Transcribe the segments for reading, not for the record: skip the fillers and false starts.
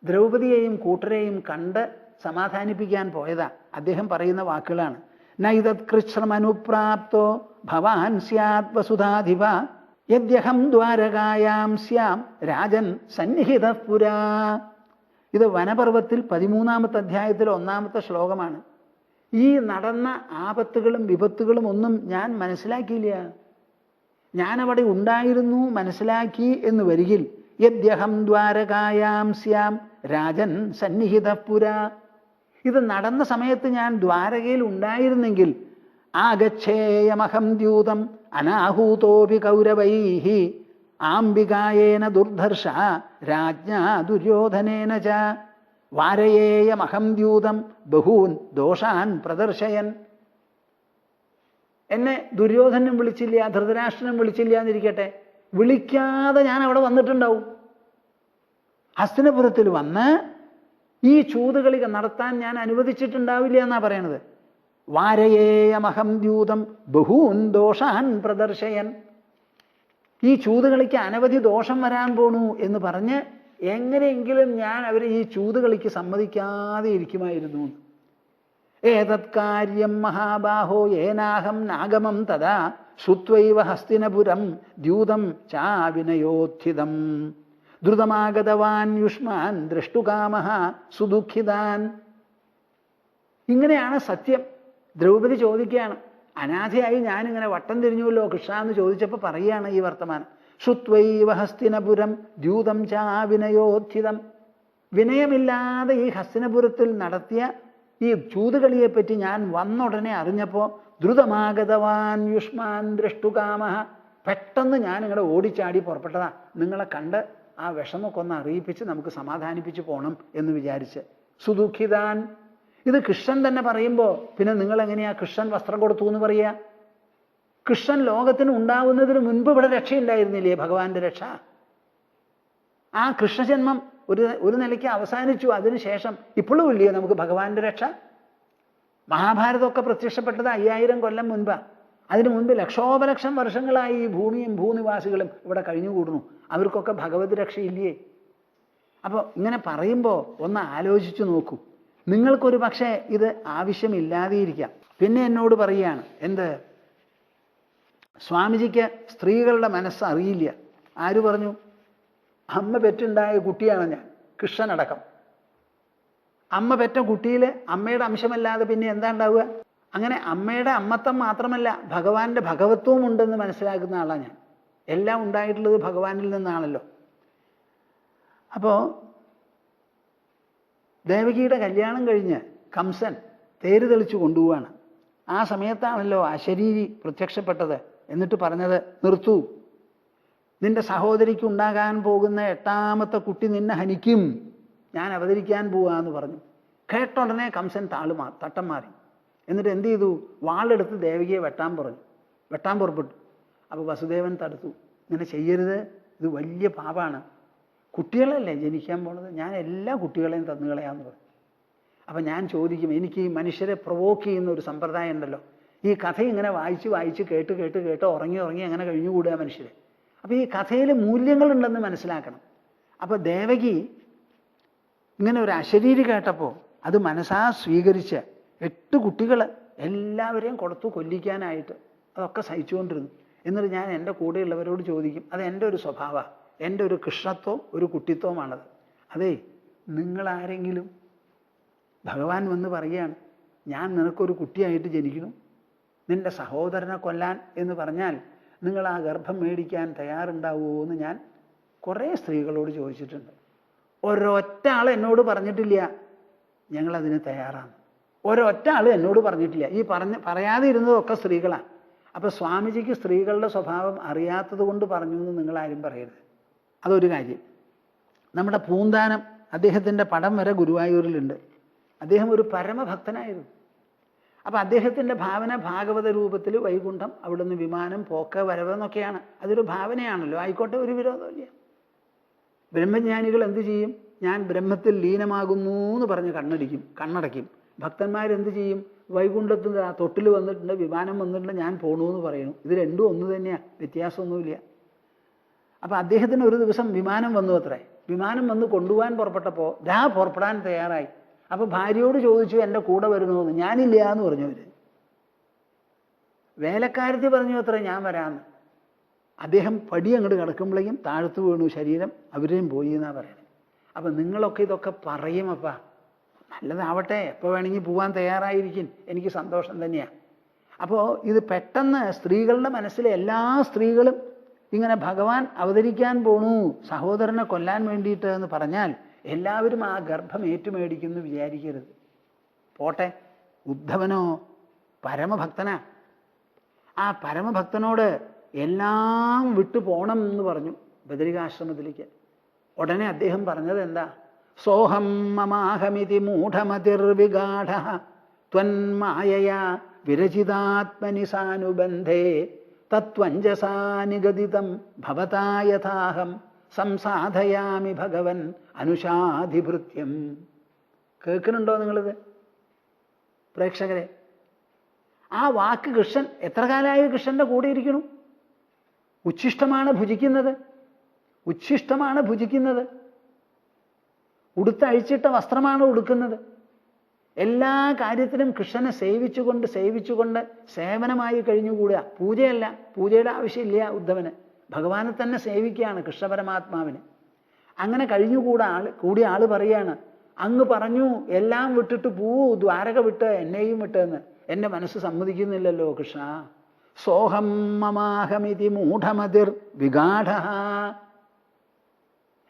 ദ്രൗപദിയെയും കൂട്ടരെയും കണ്ട് സമാധാനിപ്പിക്കാൻ പോയതാ. അദ്ദേഹം പറയുന്ന വാക്കുകളാണ്: നൈതത് കൃശ്രമനുപ്രാപ്തോ ഭവാൻ സ്യാത് വസുധാധിപ യദ്യഹം ദ്വാരകായാം സ്യാം രാജൻ സന്നിഹിതഃ പുരാ. ഇത് വനപർവത്തിൽ 13-ാമത്തെ അധ്യായത്തിൽ 1-ാമത്തെ ശ്ലോകമാണ്. ഈ നടന്ന ആപത്തുകളും വിപത്തുകളും ഒന്നും ഞാൻ മനസ്സിലാക്കിയില്ല. ഞാനവിടെ ഉണ്ടായിരുന്നു, മനസ്സിലാക്കി എന്ന് വരികിൽ യദ്യഹം ദ്വാരകായാം സ്യാം രാജൻ സന്നിഹിതഃ പുരാ. ഇത് നടന്ന സമയത്ത് ഞാൻ ദ്വാരകയിൽ ഉണ്ടായിരുന്നെങ്കിൽ ആഗച്ഛേയമഹം ദ്യൂതം അനാഹൂതോപി കൗരവൈഃ ആംബികായേന ദുർധർഷ രാജ്ഞാ ദുര്യോധനേന ച വാരയേയമഹം ദ്യൂതം ബഹൂൻ ദോഷാൻ പ്രദർശയൻ. എന്നെ ദുര്യോധനും വിളിച്ചില്ല, ധൃതരാഷ്ട്രനും വിളിച്ചില്ല എന്നിരിക്കട്ടെ, വിളിക്കാതെ ഞാൻ അവിടെ വന്നിട്ടുണ്ടാവും. ഹസ്തിനപുരത്തിൽ വന്ന് ഈ ചൂതുകളി നടത്താൻ ഞാൻ അനുവദിച്ചിട്ടുണ്ടാവില്ല എന്നാ പറയണത്. വാരയേയമഹം ദ്യൂതം ബഹൂൻ ദോഷാൻ പ്രദർശയൻ. ഈ ചൂതുകളിക്ക് അനവധി ദോഷം വരാൻ പോണു എന്ന് പറഞ്ഞ് എങ്ങനെയെങ്കിലും ഞാൻ അവരെ ഈ ചൂതുകളിക്ക് സമ്മതിക്കാതെ ഇരിക്കുമായിരുന്നു. ഏതത് കാര്യം മഹാബാഹോ യേനാഹം നാഗമം തഥാ ശ്രുത്വൈവ ഹസ്തിനപുരം ദ്യൂതം ചാവിനയോത്ഥിതം ദ്രുതമാഗതവാൻ യുഷ്മാൻ ദൃഷ്ടുകാമഃ സുദുഃഖിതാൻ. ഇങ്ങനെയാണ് സത്യം. ദ്രൗപദി ചോദിക്കുകയാണ്, അനാഥയായി ഞാനിങ്ങനെ വട്ടം തിരിഞ്ഞുവല്ലോ കൃഷ്ണ എന്ന് ചോദിച്ചപ്പോൾ പറയുകയാണ് ഈ വർത്തമാനം: ശ്രുത്വൈവ ഹസ്തിനപുരം ദ്യൂതം ചാവിനയോത്ഥിതം. വിനയമില്ലാതെ ഈ ഹസ്തിനപുരത്തിൽ നടത്തിയ ഈ ചൂതുകളിയെപ്പറ്റി ഞാൻ വന്നുടനെ അറിഞ്ഞപ്പോൾ ദ്രുതമാഗതവാൻ യുഷ്മാൻ ദൃഷ്ടുകാമഃ, പെട്ടെന്ന് ഞാൻ ഇങ്ങനെ ഓടിച്ചാടി പുറപ്പെട്ടതാ, നിങ്ങളെ കണ്ട് ആ വിഷമൊക്കെ ഒന്ന് അറിയിപ്പിച്ച് നമുക്ക് സമാധാനിപ്പിച്ച് പോകണം എന്ന് വിചാരിച്ച്. സുദുഃഖിതാൻ. ഇത് കൃഷ്ണൻ തന്നെ പറയുമ്പോൾ പിന്നെ നിങ്ങൾ എങ്ങനെയാ കൃഷ്ണൻ വസ്ത്രം കൊടുത്തു എന്ന് പറയുക? കൃഷ്ണൻ ലോകത്തിന് ഉണ്ടാവുന്നതിന് മുൻപ് ഇവിടെ രക്ഷയുണ്ടായിരുന്നില്ലേ ഭഗവാന്റെ രക്ഷ? ആ കൃഷ്ണജന്മം ഒരു നിലയ്ക്ക് അവസാനിച്ചു. അതിനുശേഷം ഇപ്പോഴും ഇല്ലയോ നമുക്ക് ഭഗവാന്റെ രക്ഷ? മഹാഭാരതമൊക്കെ പ്രത്യക്ഷപ്പെട്ടത് 5000 കൊല്ലം മുൻപാണ്. അതിനു മുൻപ് ലക്ഷോപലക്ഷം വർഷങ്ങളായി ഈ ഭൂമിയും ഭൂനിവാസികളും ഇവിടെ കഴിഞ്ഞുകൂടുന്നു. അവർക്കൊക്കെ ഭഗവത് രക്ഷയില്ലേ? അപ്പോൾ ഇങ്ങനെ പറയുമ്പോൾ ഒന്ന് ആലോചിച്ചു നോക്കൂ. നിങ്ങൾക്കൊരു പക്ഷേ ഇത് ആവശ്യമില്ലാതെയിരിക്കാം. പിന്നെ എന്നോട് പറയുകയാണ്, എന്ത്? സ്വാമിജിക്ക് സ്ത്രീകളുടെ മനസ്സ് അറിയില്ല. ആര് പറഞ്ഞു? അമ്മ പെറ്റുണ്ടായ കുട്ടിയാണ് ഞാൻ, കൃഷ്ണനടക്കം. അമ്മ പെറ്റ കുട്ടിയിൽ അമ്മയുടെ അംശമല്ലാതെ പിന്നെ എന്താ ഉണ്ടാവുക? അങ്ങനെ അമ്മയുടെ അമ്മത്തം മാത്രമല്ല ഭഗവാന്റെ ഭഗവത്വവും ഉണ്ടെന്ന് മനസ്സിലാക്കുന്ന ആളാണ് ഞാൻ. എല്ലാം ഉണ്ടായിട്ടുള്ളത് ഭഗവാനിൽ നിന്നാണല്ലോ. അപ്പോൾ ദേവകിയുടെ കല്യാണം കഴിഞ്ഞ് കംസൻ തേര് തെളിച്ചു കൊണ്ടുപോവാണ്. ആ സമയത്താണല്ലോ അശരീരി പ്രത്യക്ഷപ്പെട്ടത്. എന്നിട്ട് പറഞ്ഞത്, നിർത്തൂ, നിന്റെ സഹോദരിക്ക് ഉണ്ടാകാൻ പോകുന്ന 8ാമത്തെ കുട്ടി നിന്നെ ഹനിക്കും, ഞാൻ അവതരിക്കാൻ പോവാന്ന് പറഞ്ഞു. കേട്ട ഉടനെ കംസൻ തട്ടം മാറി. എന്നിട്ട് എന്ത് ചെയ്തു? വാളെടുത്ത് ദേവകിയെ വെട്ടാൻ പുറപ്പെട്ടു. അപ്പോൾ വസുദേവൻ തടുത്തു. ഇങ്ങനെ ചെയ്യരുത്, ഇത് വലിയ പാപാണ്. കുട്ടികളല്ലേ ജനിക്കാൻ പോണത്, ഞാൻ എല്ലാ കുട്ടികളെയും തന്നുകളയാന്ന് പറഞ്ഞു. അപ്പം ഞാൻ ചോദിക്കും, എനിക്ക് ഈ മനുഷ്യരെ പ്രൊവോക്ക് ചെയ്യുന്ന ഒരു സമ്പ്രദായം ഉണ്ടല്ലോ. ഈ കഥ ഇങ്ങനെ വായിച്ച് കേട്ട് ഉറങ്ങി അങ്ങനെ കഴിഞ്ഞുകൂടുക മനുഷ്യരെ. അപ്പോൾ ഈ കഥയിൽ മൂല്യങ്ങളുണ്ടെന്ന് മനസ്സിലാക്കണം. അപ്പോൾ ദേവകി ഇങ്ങനെ ഒരു അശരീരി കേട്ടപ്പോൾ അത് മനസ്സാ സ്വീകരിച്ച് 8 കുട്ടികൾ എല്ലാവരെയും കൊടുത്തു കൊല്ലിക്കാനായിട്ട് അതൊക്കെ സഹിച്ചുകൊണ്ടിരുന്നു. എന്നിട്ട് ഞാൻ എൻ്റെ കൂടെയുള്ളവരോട് ചോദിക്കും, അത് എൻ്റെ ഒരു സ്വഭാവമാണ്, എൻ്റെ ഒരു കൃഷ്ണത്വം, ഒരു കുട്ടിത്വമാണത്. അതേ, നിങ്ങളാരെങ്കിലും ഭഗവാൻ വന്ന് പറയുകയാണ്, ഞാൻ നിനക്കൊരു കുട്ടിയായിട്ട് ജനിക്കണം, നിൻ്റെ സഹോദരനെ കൊല്ലാൻ എന്ന് പറഞ്ഞാൽ നിങ്ങൾ ആ ഗർഭം മേടിക്കാൻ തയ്യാറുണ്ടാവുമോ എന്ന് ഞാൻ കുറേ സ്ത്രീകളോട് ചോദിച്ചിട്ടുണ്ട്. ഒരൊറ്റ ആൾ എന്നോട് പറഞ്ഞിട്ടില്ല ഞങ്ങളതിന് തയ്യാറാണ്. ഒരൊറ്റ ആൾ എന്നോട് പറഞ്ഞിട്ടില്ല. ഈ പറയാതെ ഇരുന്നതൊക്കെ സ്ത്രീകളാണ്. അപ്പോൾ സ്വാമിജിക്ക് സ്ത്രീകളുടെ സ്വഭാവം അറിയാത്തത് കൊണ്ട് പറഞ്ഞു എന്ന് നിങ്ങളാരും പറയരുത്. അതൊരു കാര്യം. നമ്മുടെ പൂന്താനം അദ്ദേഹത്തിൻ്റെ പടം വരെ ഗുരുവായൂരിലുണ്ട്. അദ്ദേഹം ഒരു പരമഭക്തനായിരുന്നു. അപ്പം അദ്ദേഹത്തിൻ്റെ ഭാവന ഭാഗവത രൂപത്തിൽ വൈകുണ്ഠം, അവിടുന്ന് വിമാനം, പോക്ക് വരവ് എന്നൊക്കെയാണ്. അതൊരു ഭാവനയാണല്ലോ, ആയിക്കോട്ടെ, ഒരു വിരോധമില്ല. ബ്രഹ്മജ്ഞാനികൾ എന്ത് ചെയ്യും? ഞാൻ ബ്രഹ്മത്തിൽ ലീനമാകുന്നു എന്ന് പറഞ്ഞ് കണ്ണടയ്ക്കും. ഭക്തന്മാരെന്ത് ചെയ്യും? വൈകുണ്ഠത്തിൽ ആ തൊട്ടിൽ വന്നിട്ടുണ്ട്, വിമാനം വന്നിട്ടുണ്ട്, ഞാൻ പോണു എന്ന് പറയുന്നു. ഇത് രണ്ടും ഒന്ന് തന്നെയാണ്, വ്യത്യാസമൊന്നുമില്ല. അപ്പം അദ്ദേഹത്തിന് ഒരു ദിവസം വിമാനം വന്നു അത്രേ. വിമാനം വന്ന് കൊണ്ടുപോകാൻ പുറപ്പെട്ടപ്പോൾ പുറപ്പെടാൻ തയ്യാറായി. അപ്പോൾ ഭാര്യയോട് ചോദിച്ചു, എൻ്റെ കൂടെ വരുന്നോന്ന്. ഞാനില്ല എന്ന് പറഞ്ഞു. അവര് വേലക്കാരത്തി പറഞ്ഞു അത്ര, ഞാൻ വരാമെന്ന്. അദ്ദേഹം പടി അങ്ങോട്ട് കിടക്കുമ്പോഴേക്കും താഴത്ത് വീണു ശരീരം, അവരെയും പോയി എന്നാണ് പറയുന്നത്. അപ്പം നിങ്ങളൊക്കെ ഇതൊക്കെ പറയുമപ്പാ, നല്ലതാവട്ടെ, എപ്പോൾ വേണമെങ്കിൽ പോകാൻ തയ്യാറായിരിക്കും, എനിക്ക് സന്തോഷം തന്നെയാണ്. അപ്പോൾ ഇത് പെട്ടെന്ന് സ്ത്രീകളുടെ മനസ്സിലെ എല്ലാ സ്ത്രീകളും ഇങ്ങനെ ഭഗവാൻ അവതരിക്കാൻ പോണു സഹോദരനെ കൊല്ലാൻ വേണ്ടിയിട്ട് എന്ന് പറഞ്ഞാൽ എല്ലാവരും ആ ഗർഭം ഏറ്റുമേടിക്കുന്നു വിചാരിക്കരുത്. പോട്ടെ, ഉദ്ധവനോ പരമഭക്തനാ. ആ പരമഭക്തനോട് എല്ലാം വിട്ടു പോണം എന്ന് പറഞ്ഞു ബദരികാശ്രമത്തിലേക്ക്. ഉടനെ അദ്ദേഹം പറഞ്ഞത് എന്താ? സോഹം മമാഹമിതി മൂഢമതിർവിഗാഢ ത്വന്മായയാ വിരചിതാത്മനി സാനുബന്ധേ തത്വഞ്ജസാ നിഗദിതം ഭവതാ യഥാഹം സംസാധയാമി ഭഗവൻ അനുഷാധിഭൃത്യം. കേൾക്കുന്നുണ്ടോ നിങ്ങളിത് പ്രേക്ഷകരെ? ആ വാക്ക് കൃഷ്ണൻ എത്ര കാലമായി കൃഷ്ണന്റെ കൂടെ ഇരിക്കണു? ഉച്ഛിഷ്ടമാണ് ഭുജിക്കുന്നത്, ഉച്ഛിഷ്ടമാണ് ഭുജിക്കുന്നത്, ഉടുത്തഴിച്ചിട്ട വസ്ത്രമാണ് ഉടുക്കുന്നത്. എല്ലാ കാര്യത്തിലും കൃഷ്ണനെ സേവിച്ചുകൊണ്ട് സേവനമായി കഴിഞ്ഞുകൂടുക. പൂജയല്ല, പൂജയുടെ ആവശ്യമില്ല ഉദ്ധവന്. ഭഗവാനെ തന്നെ സേവിക്കുകയാണ്, കൃഷ്ണപരമാത്മാവിന്. അങ്ങനെ കൂടിയ ആള് പറയാണ്, അങ്ങ് പറഞ്ഞു എല്ലാം വിട്ടിട്ട് പോവൂ, ദ്വാരക വിട്ട് എന്നെയും വിട്ടെന്ന്. എൻ്റെ മനസ്സ് സമ്മതിക്കുന്നില്ലല്ലോ കൃഷ്ണ. സോഹം മമാഹമിതി മൂഢമതിർ വിഗാഢ.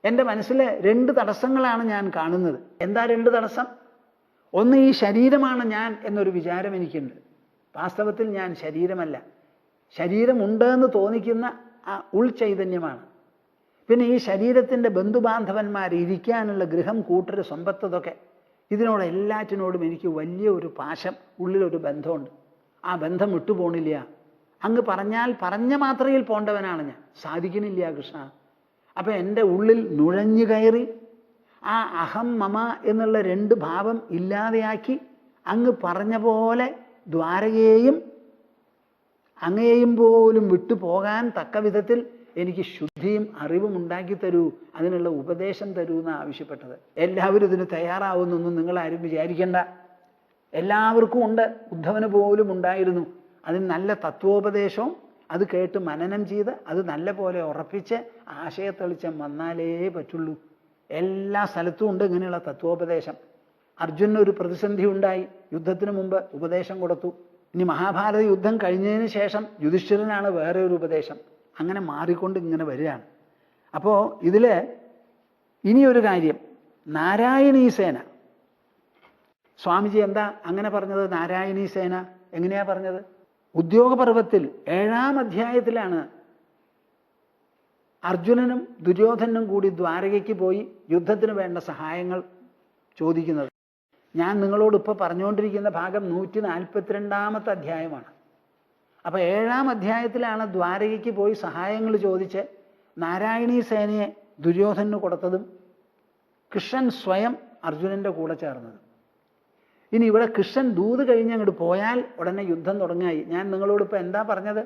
എൻ്റെ മനസ്സിൽ 2 തടസ്സങ്ങളാണ് ഞാൻ കാണുന്നത്. എന്താ 2 തടസ്സം? ഒന്ന്, ഈ ശരീരമാണ് ഞാൻ എന്നൊരു വിചാരം എനിക്കുണ്ട്. വാസ്തവത്തിൽ ഞാൻ ശരീരമല്ല, ശരീരമുണ്ട് എന്ന് തോന്നിക്കുന്ന ആ ഉൾചൈതന്യമാണ്. പിന്നെ ഈ ശരീരത്തിൻ്റെ ബന്ധുബാന്ധവന്മാർ, ഇരിക്കാനുള്ള ഗൃഹം, കൂട്ടർ, സമ്പത്തതൊക്കെ, ഇതിനോട് എല്ലാറ്റിനോടും എനിക്ക് വലിയ ഒരു പാശം, ഉള്ളിലൊരു ബന്ധമുണ്ട്. ആ ബന്ധം വിട്ടുപോണില്ല. അങ്ങ് പറഞ്ഞാൽ പറഞ്ഞ മാത്രയിൽ പോണ്ടവനാണ് ഞാൻ, സാധിക്കണില്ല കൃഷ്ണ. അപ്പം എൻ്റെ ഉള്ളിൽ നുഴഞ്ഞു കയറി ആ അഹം മമ എന്നുള്ള 2 ഭാവം ഇല്ലാതെയാക്കി അങ്ങ് പറഞ്ഞ പോലെ ദ്വാരകയെയും അങ്ങയെയും പോലും വിട്ടുപോകാൻ തക്ക വിധത്തിൽ എനിക്ക് ശുദ്ധിയും അറിവും ഉണ്ടാക്കി തരൂ, അതിനുള്ള ഉപദേശം തരൂ എന്നാണ് ആവശ്യപ്പെട്ടത്. എല്ലാവരും ഇതിന് തയ്യാറാവുന്നൊന്നും നിങ്ങളാരും വിചാരിക്കേണ്ട. എല്ലാവർക്കും ഉണ്ട്, ഉദ്ധവന് പോലും ഉണ്ടായിരുന്നു. അതിന് നല്ല തത്വോപദേശവും അത് കേട്ട് മനനം ചെയ്ത് അത് നല്ല പോലെ ഉറപ്പിച്ച് ആശയത്തെളിച്ചം വന്നാലേ പറ്റുള്ളൂ. എല്ലാ സ്ഥലത്തും ഉണ്ട് ഇങ്ങനെയുള്ള തത്വോപദേശം. അർജുനന് ഒരു പ്രതിസന്ധി ഉണ്ടായി, യുദ്ധത്തിന് മുമ്പ് ഉപദേശം കൊടുത്തു. ഇനി മഹാഭാരത യുദ്ധം കഴിഞ്ഞതിന് ശേഷം യുധിഷ്ഠിരനാണ് വേറെ ഒരു ഉപദേശം. അങ്ങനെ മാറിക്കൊണ്ട് ഇങ്ങനെ വരികയാണ്. അപ്പോൾ ഇതിൽ ഇനിയൊരു കാര്യം, നാരായണീ സേന. സ്വാമിജി എന്താ അങ്ങനെ പറഞ്ഞത്? നാരായണീ സേന എങ്ങനെയാ പറഞ്ഞത്? ഉദ്യോഗപർവത്തിൽ 7-ാം അധ്യായത്തിലാണ് അർജുനനും ദുര്യോധനും കൂടി ദ്വാരകയ്ക്ക് പോയി യുദ്ധത്തിന് വേണ്ട സഹായങ്ങൾ ചോദിക്കുന്നത്. ഞാൻ നിങ്ങളോട് ഇപ്പോൾ പറഞ്ഞുകൊണ്ടിരിക്കുന്ന ഭാഗം 142-ാമത്തെ അധ്യായമാണ്. അപ്പോൾ 7-ാം അധ്യായത്തിലാണ് ദ്വാരകയ്ക്ക് പോയി സഹായങ്ങൾ ചോദിച്ച് നാരായണീ സേനയെ ദുര്യോധനന് കൊടുത്തതും കൃഷ്ണൻ സ്വയം അർജുനൻ്റെ കൂടെ ചേർന്നതും. ഇനി ഇവിടെ കൃഷ്ണൻ ദൂത് കഴിഞ്ഞ് അങ്ങോട്ട് പോയാൽ ഉടനെ യുദ്ധം തുടങ്ങായി. ഞാൻ നിങ്ങളോട് ഇപ്പോൾ എന്താ പറഞ്ഞത്?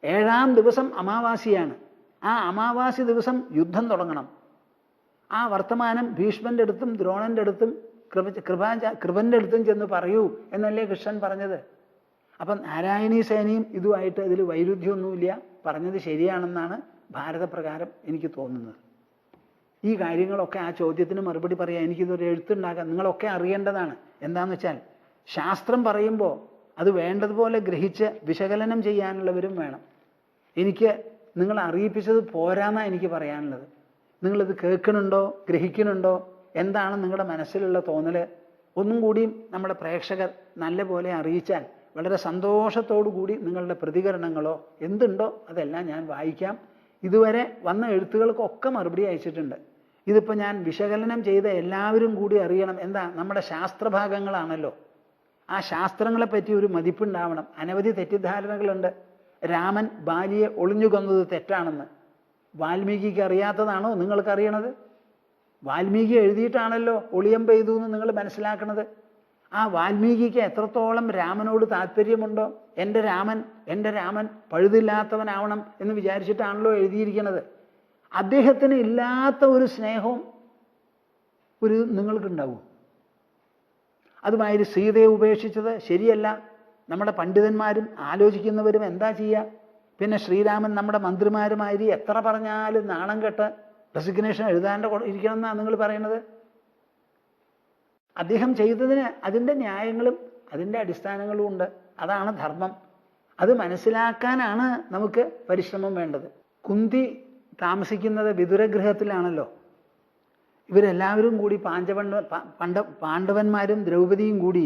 7-ാം ദിവസം അമാവാസിയാണ്. ആ അമാവാസി ദിവസം യുദ്ധം തുടങ്ങണം. ആ വർത്തമാനം ഭീഷ്മന്റെ അടുത്തും ദ്രോണന്റെ അടുത്തും കൃപന്റെ അടുത്തും ചെന്ന് പറയൂ എന്നല്ലേ കൃഷ്ണൻ പറഞ്ഞത്. അപ്പം നാരായണീ സേനയും ഇതുമായിട്ട് ഇതിൽ വൈരുദ്ധ്യമൊന്നുമില്ല, പറഞ്ഞത് ശരിയാണെന്നാണ് ഭാരതപ്രകാരം എനിക്ക് തോന്നുന്നത്. ഈ കാര്യങ്ങളൊക്കെ ആ ചോദ്യത്തിന് മറുപടി പറയാൻ എനിക്കിതൊരു എഴുത്തുണ്ടാക്കാം. നിങ്ങളൊക്കെ അറിയേണ്ടതാണ്. എന്താണെന്ന് വെച്ചാൽ ശാസ്ത്രം പറയുമ്പോൾ അത് വേണ്ടതുപോലെ ഗ്രഹിച്ച് വിശകലനം ചെയ്യാനുള്ളവരും വേണം. എനിക്ക് നിങ്ങളെ അറിയിപ്പിച്ചത് പോരാന്നാണ് എനിക്ക് പറയാനുള്ളത്. നിങ്ങളിത് കേൾക്കുന്നുണ്ടോ, ഗ്രഹിക്കുന്നുണ്ടോ, എന്താണ് നിങ്ങളുടെ മനസ്സിലുള്ള തോന്നൽ? ഒന്നും കൂടിയും നമ്മുടെ പ്രേക്ഷകർ നല്ല പോലെ അറിയിച്ചാൽ വളരെ സന്തോഷത്തോടു കൂടി നിങ്ങളുടെ പ്രതികരണങ്ങളോ എന്തുണ്ടോ അതെല്ലാം ഞാൻ വായിക്കാം. ഇതുവരെ വന്ന എഴുത്തുകൾക്കൊക്കെ മറുപടി അയച്ചിട്ടുണ്ട്. ഇതിപ്പോൾ ഞാൻ വിശകലനം ചെയ്ത എല്ലാവരും കൂടി അറിയണം. എന്താ, നമ്മുടെ ശാസ്ത്രഭാഗങ്ങളാണല്ലോ, ആ ശാസ്ത്രങ്ങളെ പറ്റി ഒരു മതിപ്പുണ്ടാവണം. അനവധി തെറ്റിദ്ധാരണകളുണ്ട്. രാമൻ ബാലിയെ ഒളിഞ്ഞു കൊന്നത് തെറ്റാണെന്ന് വാൽമീകിക്ക് അറിയാത്തതാണോ നിങ്ങൾക്കറിയണത്? വാൽമീകി എഴുതിയിട്ടാണല്ലോ ഒളിയം പെയ്തു എന്ന് നിങ്ങൾ മനസ്സിലാക്കണത്. ആ വാൽമീകിക്ക് എത്രത്തോളം രാമനോട് താല്പര്യമുണ്ടോ, എൻ്റെ രാമൻ പഴുതില്ലാത്തവനാവണം എന്ന് വിചാരിച്ചിട്ടാണല്ലോ എഴുതിയിരിക്കുന്നത്. അദ്ദേഹത്തിന് ഇല്ലാത്ത ഒരു സ്നേഹവും നിങ്ങൾക്കുണ്ടാവും. അതുമാതിരി സീതയെ ഉപേക്ഷിച്ചത് ശരിയല്ല. നമ്മുടെ പണ്ഡിതന്മാരും ആലോചിക്കുന്നവരും എന്താ ചെയ്യുക? പിന്നെ ശ്രീരാമൻ നമ്മുടെ മന്ത്രിമാരുമാതിരി എത്ര പറഞ്ഞാലും നാണം കെട്ട് റെസിഗ്നേഷൻ എഴുതാണ്ട് ഇരിക്കണം എന്നാണ് നിങ്ങൾ പറയുന്നത്. അദ്ദേഹം ചെയ്തതിന് അതിൻ്റെ ന്യായങ്ങളും അതിൻ്റെ അടിസ്ഥാനങ്ങളും ഉണ്ട്. അതാണ് ധർമ്മം. അത് മനസ്സിലാക്കാനാണ് നമുക്ക് പരിശ്രമം വേണ്ടത്. കുന്തി താമസിക്കുന്നത് വിതുരഗൃഹത്തിലാണല്ലോ. ഇവരെല്ലാവരും കൂടി പാണ്ഡവന്മാരും ദ്രൗപദിയും കൂടി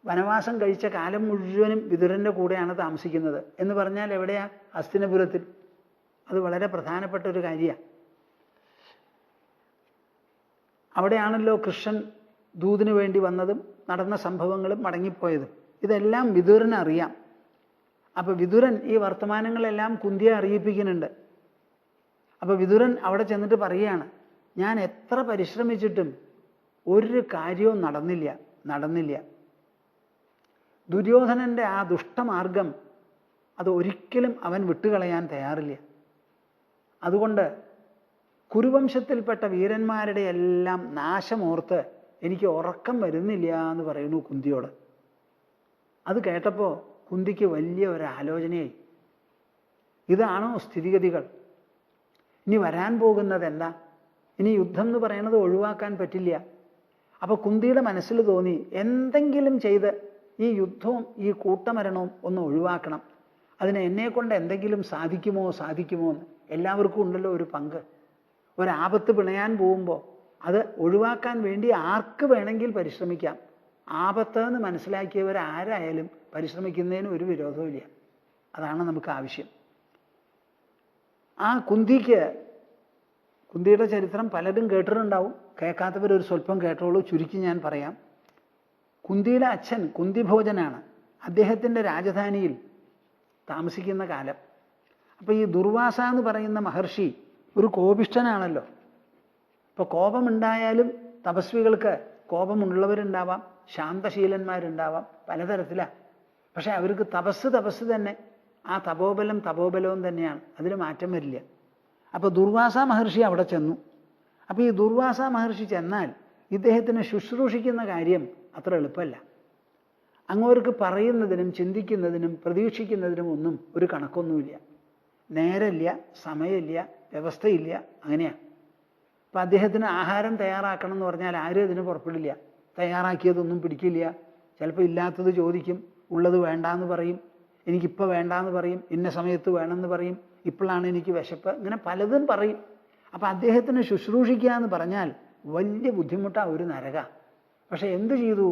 വനവാസം കഴിച്ച കാലം മുഴുവനും വിതുരൻ്റെ കൂടെയാണ് താമസിക്കുന്നത്. എന്ന് പറഞ്ഞാൽ എവിടെയാ? ഹസ്തിനപുരത്തിൽ. അത് വളരെ പ്രധാനപ്പെട്ട ഒരു കാര്യമാണ്. അവിടെയാണല്ലോ കൃഷ്ണൻ ദൂതിന് വേണ്ടി വന്നതും നടന്ന സംഭവങ്ങളും മടങ്ങിപ്പോയതും. ഇതെല്ലാം വിതുരന് അറിയാം. അപ്പൊ വിതുരൻ ഈ വർത്തമാനങ്ങളെല്ലാം കുന്തിയെ അറിയിപ്പിക്കുന്നുണ്ട്. അപ്പൊ വിതുരൻ അവിടെ ചെന്നിട്ട് പറയുകയാണ്, ഞാൻ എത്ര പരിശ്രമിച്ചിട്ടും ഒരു കാര്യവും നടന്നില്ല. ദുര്യോധനന്റെ ആ ദുഷ്ടമാർഗം അത് ഒരിക്കലും അവൻ വിട്ടുകളയാൻ തയ്യാറില്ല. അതുകൊണ്ട് കുരുവംശത്തിൽപ്പെട്ട വീരന്മാരുടെ എല്ലാം നാശമോർത്ത് എനിക്ക് ഉറക്കം വരുന്നില്ല എന്ന് പറയുന്നു കുന്തിയോട്. അത് കേട്ടപ്പോൾ കുന്തിക്ക് വലിയ ഒരു ആലോചനയായി. ഇതാണോ സ്ഥിതിഗതികൾ? ഇനി വരാൻ പോകുന്നത് എന്താ? ഇനി യുദ്ധം എന്ന് പറയുന്നത് ഒഴിവാക്കാൻ പറ്റില്ല. അപ്പൊ കുന്തിയുടെ മനസ്സിൽ തോന്നി, എന്തെങ്കിലും ചെയ്ത് ഈ യുദ്ധവും ഈ കൂട്ടമരണവും ഒന്ന് ഒഴിവാക്കണം. അതിന് എന്നെക്കൊണ്ട് എന്തെങ്കിലും സാധിക്കുമോ എന്ന്. എല്ലാവർക്കും ഉണ്ടല്ലോ ഒരു പങ്ക്. ഒരാപത്ത് പിണയാൻ പോകുമ്പോൾ അത് ഒഴിവാക്കാൻ വേണ്ടി ആർക്ക് വേണമെങ്കിൽ പരിശ്രമിക്കാം. ആപത്ത് എന്ന് മനസ്സിലാക്കിയവരാരായാലും പരിശ്രമിക്കുന്നതിന് ഒരു വിരോധമില്ല. അതാണ് നമുക്ക് ആവശ്യം. ആ കുന്തിയുടെ ചരിത്രം പലരും കേട്ടിട്ടുണ്ടാവും. കേൾക്കാത്തവരൊരു സ്വല്പം കേട്ടോളൂ. ചുരുക്കി ഞാൻ പറയാം. കുന്തിയുടെ അച്ഛൻ കുന്തിഭോജനാണ്. അദ്ദേഹത്തിൻ്റെ രാജധാനിയിൽ താമസിക്കുന്ന കാലം. അപ്പോൾ ഈ ദുർവാസ എന്ന് പറയുന്ന മഹർഷി ഒരു കോപിഷ്ഠനാണല്ലോ. ഇപ്പോൾ കോപമുണ്ടായാലും തപസ്വികൾക്ക് കോപമുള്ളവരുണ്ടാവാം, ശാന്തശീലന്മാരുണ്ടാവാം, പലതരത്തിലാണ്. പക്ഷെ അവർക്ക് തപസ് തന്നെ. ആ തപോബലവും തന്നെയാണ്. അതിന് മാറ്റം വരില്ല. അപ്പോൾ ദുർവാസ മഹർഷി അവിടെ ചെന്നു. അപ്പോൾ ഈ ദുർവാസ മഹർഷി ചെന്നാൽ ഇദ്ദേഹത്തിന് ശുശ്രൂഷിക്കുന്ന കാര്യം അത്ര എളുപ്പമല്ല. അങ്ങോർക്ക് പറയുന്നതിനും ചിന്തിക്കുന്നതിനും പ്രതീക്ഷിക്കുന്നതിനും ഒന്നും ഒരു കണക്കൊന്നുമില്ല. നേരമില്ല, സമയമില്ല, വ്യവസ്ഥയില്ല. അങ്ങനെയാണ്. അപ്പം അദ്ദേഹത്തിന് ആഹാരം തയ്യാറാക്കണം എന്ന് പറഞ്ഞാൽ ആരും ഇതിന് പുറപ്പെടില്ല. തയ്യാറാക്കിയതൊന്നും പിടിക്കില്ല. ചിലപ്പോൾ ഇല്ലാത്തത് ചോദിക്കും, ഉള്ളത് വേണ്ടാന്ന് പറയും, എനിക്കിപ്പോൾ വേണ്ടാന്ന് പറയും, ഇന്ന സമയത്ത് വേണമെന്ന് പറയും, ഇപ്പോഴാണ് എനിക്ക് വിശപ്പ്, ഇങ്ങനെ പലതും പറയും. അപ്പം അദ്ദേഹത്തിന് ശുശ്രൂഷിക്കുക എന്ന് പറഞ്ഞാൽ വലിയ ബുദ്ധിമുട്ടാണ്, ഒരു നരക. പക്ഷെ എന്തു ചെയ്തു?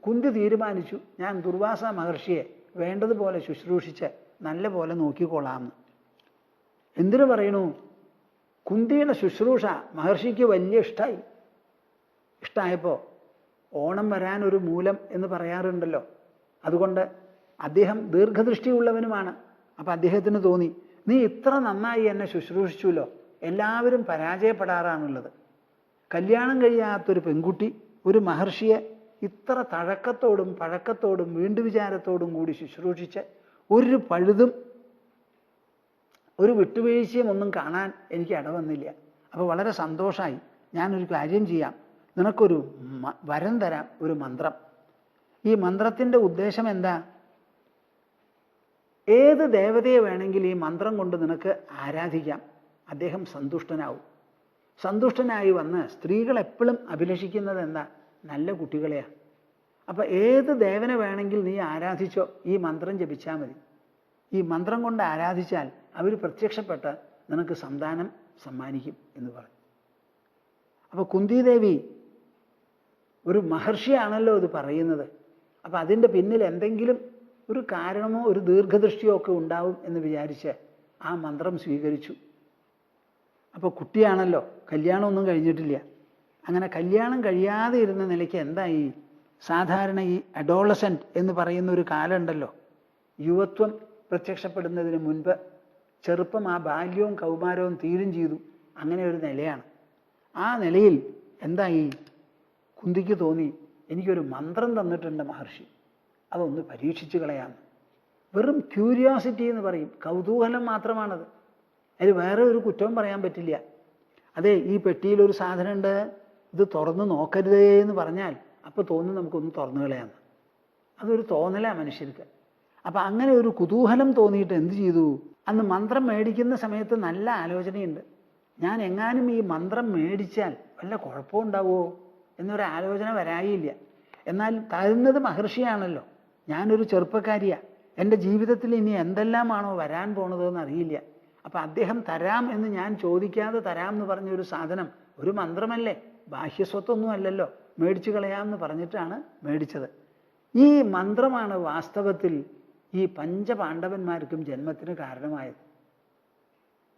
കുന്തി തീരുമാനിച്ചു, ഞാൻ ദുർവാസ മഹർഷിയെ വേണ്ടതുപോലെ ശുശ്രൂഷിച്ച് നല്ല പോലെ നോക്കിക്കൊള്ളാമെന്ന്. എന്തിനു പറയണു? കുന്തിയുടെ ശുശ്രൂഷ മഹർഷിക്ക് വലിയ ഇഷ്ടമായപ്പോൾ ഓണം വരാൻ ഒരു മൂലം എന്ന് പറയാറുണ്ടല്ലോ. അതുകൊണ്ട് അദ്ദേഹം ദീർഘദൃഷ്ടിയുള്ളവനുമാണ്. അപ്പം അദ്ദേഹത്തിന് തോന്നി, നീ ഇത്ര നന്നായി എന്നെ ശുശ്രൂഷിച്ചുല്ലോ, എല്ലാവരും പരാജയപ്പെടാറാണുള്ളത്. കല്യാണം കഴിയാത്തൊരു പെൺകുട്ടി ഒരു മഹർഷിയെ ഇത്ര തഴക്കത്തോടും പഴക്കത്തോടും വീണ്ടുവിചാരത്തോടും കൂടി ശുശ്രൂഷിച്ച് ഒരു പഴുതും ഒരു വിട്ടുവീഴ്ചയും ഒന്നും കാണാൻ എനിക്ക് ഇടവന്നില്ല. അപ്പോൾ വളരെ സന്തോഷമായി. ഞാനൊരു കാര്യം ചെയ്യാം, നിനക്കൊരു വരം തരാം, ഒരു മന്ത്രം. ഈ മന്ത്രത്തിൻ്റെ ഉദ്ദേശം എന്താ? ഏത് ദേവതയെ വേണമെങ്കിൽ ഈ മന്ത്രം കൊണ്ട് നിനക്ക് ആരാധിക്കാം. അദ്ദേഹം സന്തുഷ്ടനാവും. സന്തുഷ്ടനായി വന്ന് സ്ത്രീകൾ എപ്പോഴും അഭിലഷിക്കുന്നത് എന്താ? നല്ല കുട്ടികളെയാണ്. അപ്പം ഏത് ദേവനെ വേണമെങ്കിൽ നീ ആരാധിച്ചോ, ഈ മന്ത്രം ജപിച്ചാൽ മതി. ഈ മന്ത്രം കൊണ്ട് ആരാധിച്ചാൽ അവർ പ്രത്യക്ഷപ്പെട്ട് നിനക്ക് സന്താനം സമ്മാനിക്കും എന്ന് പറഞ്ഞു. അപ്പോൾ കുന്തിദേവി ഒരു മഹർഷിയാണല്ലോ ഇത് പറയുന്നത്. അപ്പം അതിൻ്റെ പിന്നിൽ എന്തെങ്കിലും ഒരു കാരണമോ ഒരു ദീർഘദൃഷ്ടിയോ ഒക്കെ ഉണ്ടാവും എന്ന് വിചാരിച്ച് ആ മന്ത്രം സ്വീകരിച്ചു. അപ്പോൾ കുട്ടിയാണല്ലോ, കല്യാണമൊന്നും കഴിഞ്ഞിട്ടില്ല. അങ്ങനെ കല്യാണം കഴിയാതെ ഇരുന്ന നിലയ്ക്ക് എന്തായി? സാധാരണ ഈ അഡോളസെൻ്റ് എന്ന് പറയുന്ന ഒരു കാലമുണ്ടല്ലോ, യുവത്വം പ്രത്യക്ഷപ്പെടുന്നതിന് മുൻപ് ചെറുപ്പം, ആ ബാല്യവും കൗമാരവും തീരും ചെയ്തു. അങ്ങനെ ഒരു നിലയാണ്. ആ നിലയിൽ എന്തായി? കുന്തിക്ക് തോന്നി, എനിക്കൊരു മന്ത്രം തന്നിട്ടുണ്ട് മഹർഷി, അതൊന്ന് പരീക്ഷിച്ച് കളയാമെന്ന്. വെറും ക്യൂരിയോസിറ്റി എന്ന് പറയും, കൗതൂഹലം മാത്രമാണത്. അതിൽ വേറെ ഒരു കുറ്റവും പറയാൻ പറ്റില്ല. അതെ, ഈ പെട്ടിയിലൊരു സാധനമുണ്ട്, ഇത് തുറന്ന് നോക്കരുതേ എന്ന് പറഞ്ഞാൽ അപ്പോൾ തോന്നും നമുക്കൊന്ന് തുറന്നു കളയാന്ന്. അതൊരു തോന്നലാണ് മനുഷ്യർക്ക്. അപ്പം അങ്ങനെ ഒരു കുതൂഹലം തോന്നിയിട്ട് എന്ത് ചെയ്തു, അന്ന് മന്ത്രം മേടിക്കുന്ന സമയത്ത് നല്ല ആലോചനയുണ്ട്. ഞാൻ എങ്ങാനും ഈ മന്ത്രം മേടിച്ചാൽ വല്ല കുഴപ്പമുണ്ടാവുമോ എന്നൊരു ആലോചന വരായില്ല. എന്നാൽ തരുന്നത് മഹർഷിയാണല്ലോ, ഞാനൊരു ചെറുപ്പക്കാരിയാണ്, എൻ്റെ ജീവിതത്തിൽ ഇനി എന്തെല്ലാമാണോ വരാൻ പോണതെന്ന് അറിയില്ല. അപ്പം അദ്ദേഹം തരാം എന്ന് ഞാൻ ചോദിക്കാതെ തരാം എന്ന് പറഞ്ഞൊരു സാധനം ഒരു മന്ത്രമല്ലേ, ബാഹ്യസ്വത്തൊന്നും അല്ലല്ലോ, മേടിച്ചു കളയാമെന്ന് പറഞ്ഞിട്ടാണ് മേടിച്ചത്. ഈ മന്ത്രമാണ് വാസ്തവത്തിൽ ഈ പഞ്ചപാണ്ഡവന്മാർക്കും ജന്മത്തിന് കാരണമായത്.